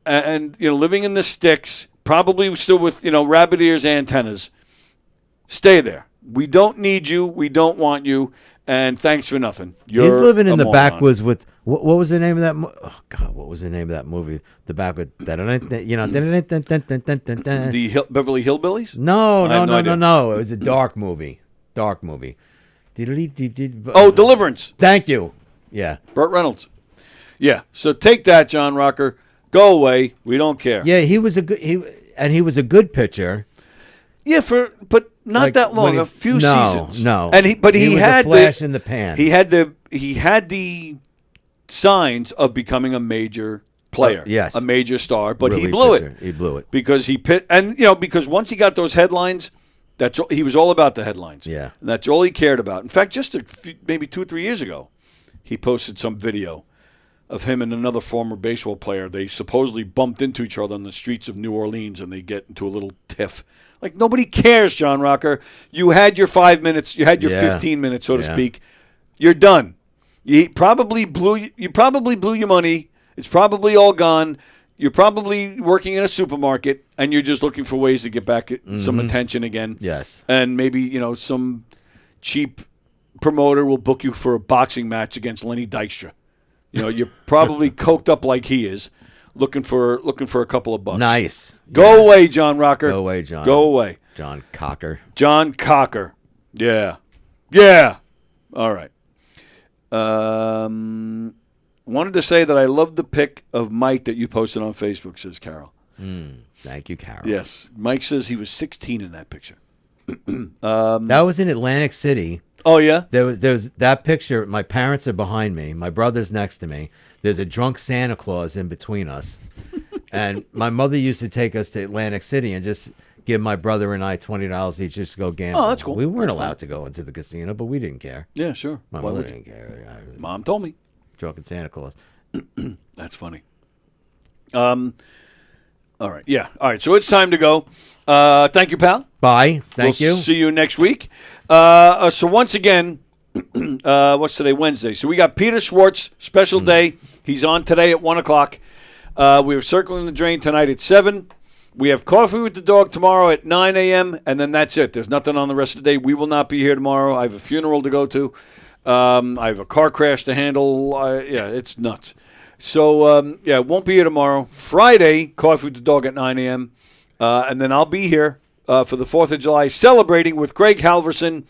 And living in the sticks, probably still with rabbit ears antennas. Stay there. We don't need you. We don't want you. And thanks for nothing. He's living in the backwoods with what was the name of that? Oh God, what was the name of that movie? The backwoods. The Beverly Hillbillies? No. It was a dark movie. Oh, Deliverance. Thank you. Yeah. Burt Reynolds. Yeah. So take that, John Rocker. Go away. We don't care. Yeah, he was a good pitcher. Yeah, but not that long. A few seasons. No. And he had a flash in the pan. He had the signs of becoming a major player. Yes. A major star, but Really he blew pitcher. it. He blew it because because once he got those headlines, he was all about the headlines. Yeah. And that's all he cared about. In fact, just maybe 2 or 3 years ago, he posted some video of him and another former baseball player. They supposedly bumped into each other on the streets of New Orleans, and they get into a little tiff. Like, nobody cares, John Rocker. You had your 5 minutes. You had your 15 minutes, so to speak. You're done. You probably blew your money. It's probably all gone. You're probably working in a supermarket, and you're just looking for ways to get back some attention again. Yes. And maybe, some cheap promoter will book you for a boxing match against Lenny Dykstra. You're probably coked up like he is, looking for a couple of bucks. Nice. Go away, John Rocker. Go away, John. Go away. John Cocker. John Cocker. Yeah. Yeah. All right. Wanted to say that I love the pic of Mike that you posted on Facebook, says Carol. Thank you, Carol. Yes. Mike says he was 16 in that picture. That was in Atlantic City. Oh, yeah? There was that picture. My parents are behind me. My brother's next to me. There's a drunk Santa Claus in between us. And my mother used to take us to Atlantic City and just give my brother and I $20 each just to go gamble. Oh, that's cool. We weren't allowed to go into the casino, but we didn't care. Yeah, sure. My mother didn't care. Mom told me. Drunken Santa Claus. That's funny. All right. Yeah. All right. So it's time to go. Thank you, pal. Bye. Thank you. See you next week. So once again, what's today? Wednesday. So we got Peter Schwartz, special day. He's on today at 1 o'clock. We have Circling the Drain tonight at 7. We have Coffee with the Dog tomorrow at 9 a.m., and then that's it. There's nothing on the rest of the day. We will not be here tomorrow. I have a funeral to go to. I have a car crash to handle. Yeah, it's nuts. So, won't be here tomorrow. Friday, Coffee with the Dog at 9 a.m., and then I'll be here for the 4th of July celebrating with Greg Halverson.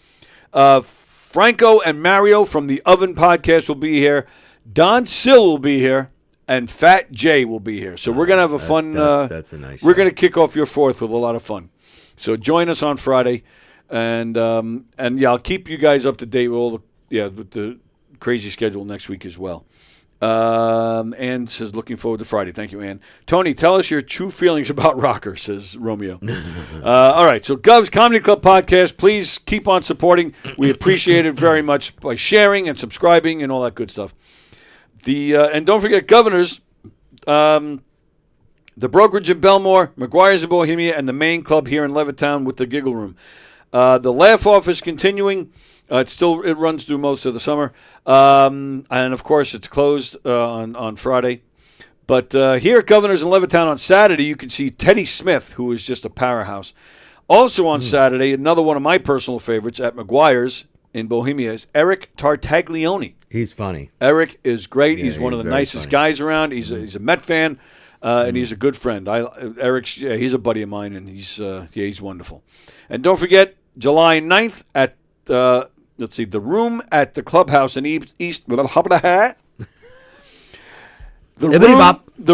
Franco and Mario from the Oven Podcast will be here. Don Sill will be here. And Fat Jay will be here. So we're going to have a fun... That's a nice We're going to kick off your 4th with a lot of fun. So join us on Friday. And I'll keep you guys up to date with all with the crazy schedule next week as well. Ann says, looking forward to Friday. Thank you, Ann. Tony, tell us your true feelings about Rocker, says Romeo. All right, so Gov's Comedy Club Podcast, please keep on supporting. We appreciate it very much by sharing and subscribing and all that good stuff. And don't forget, Governors, the brokerage in Belmore, McGuire's in Bohemia, and the main club here in Levittown with the Giggle Room. The Laugh Off is continuing. It runs through most of the summer. And, of course, it's closed on Friday. But here at Governors in Levittown on Saturday, you can see Teddy Smith, who is just a powerhouse. Also on Saturday, another one of my personal favorites at McGuire's in Bohemia is Eric Tartaglione. He's funny. Eric is great. Yeah, he's one of the very nicest funny. guys around. He's a Met fan, and he's a good friend. He's a buddy of mine, and he's wonderful. And don't forget, July 9th at the room at the clubhouse in East. The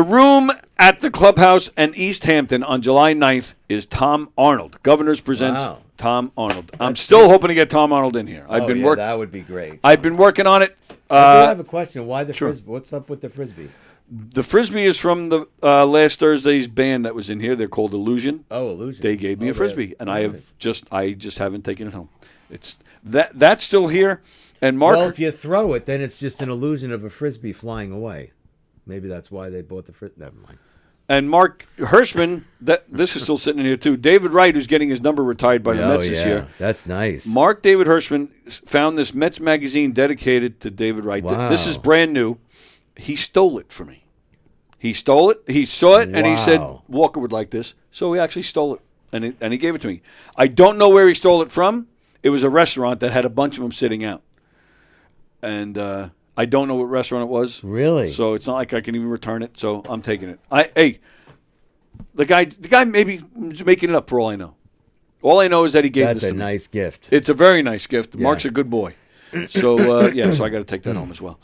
room at the clubhouse in East Hampton on July 9th is Tom Arnold. Governors presents Tom Arnold. I'm still hoping to get Tom Arnold in here. I've been working. That would be great. I've been working on it. I do have a question. Why the sure. frisbee? What's up with the frisbee? The frisbee is from the last Thursday's band that was in here. They're called Illusion. Oh, Illusion. They gave me a frisbee, and I nice. just haven't taken it home. It's that's still here. And Mark, well, if you throw it, then it's just an illusion of a frisbee flying away. Maybe that's why they bought the frisbee. Never mind. And Mark Hirschman, this is still sitting in here too. David Wright, who's getting his number retired by the Mets this year. That's nice. Mark David Hirschman found this Mets magazine dedicated to David Wright. Wow. This is brand new. He stole it from me. He stole it. He saw it, and he said, Walker would like this. So he actually stole it, and he gave it to me. I don't know where he stole it from. It was a restaurant that had a bunch of them sitting out. And I don't know what restaurant it was. Really? So it's not like I can even return it. So I'm taking it. The guy maybe is making it up for all I know. All I know is that he gave this to me. That's a nice gift. It's a very nice gift. Yeah. Mark's a good boy. So, so I got to take that home as well.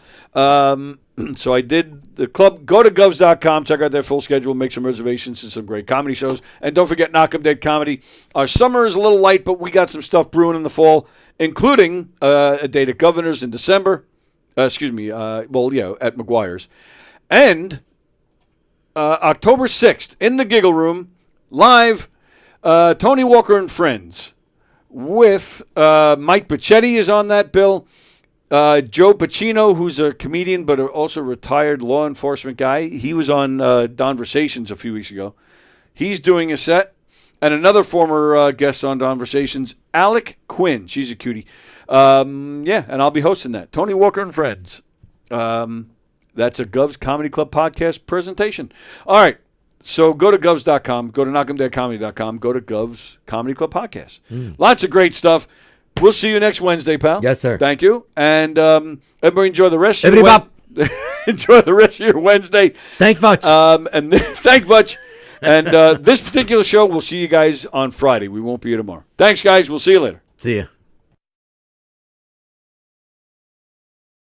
So I did the club. Go to govs.com, check out their full schedule, make some reservations to some great comedy shows. And don't forget Knock 'em Dead Comedy. Our summer is a little light, but we got some stuff brewing in the fall, including a date at Governors in December. At McGuire's. And October 6th, in the Giggle Room, live, Tony Walker and Friends with Mike Pacchetti is on that bill. Joe Pacino, who's a comedian but also a retired law enforcement guy. He was on Donversations a few weeks ago. He's doing a set. And another former guest on Donversations, Alec Quinn. She's a cutie. And I'll be hosting that. Tony Walker and Friends. That's a Gov's Comedy Club podcast presentation. All right. So go to govs.com. Go to knockemdeadcomedy.com. Go to Gov's Comedy Club podcast. Lots of great stuff. We'll see you next Wednesday, pal. Yes, sir. Thank you. And everybody enjoy the rest of Enjoy the rest of your Wednesday. Thank Vutch. Thank Vutch. And this particular show, we'll see you guys on Friday. We won't be here tomorrow. Thanks, guys. We'll see you later. See ya.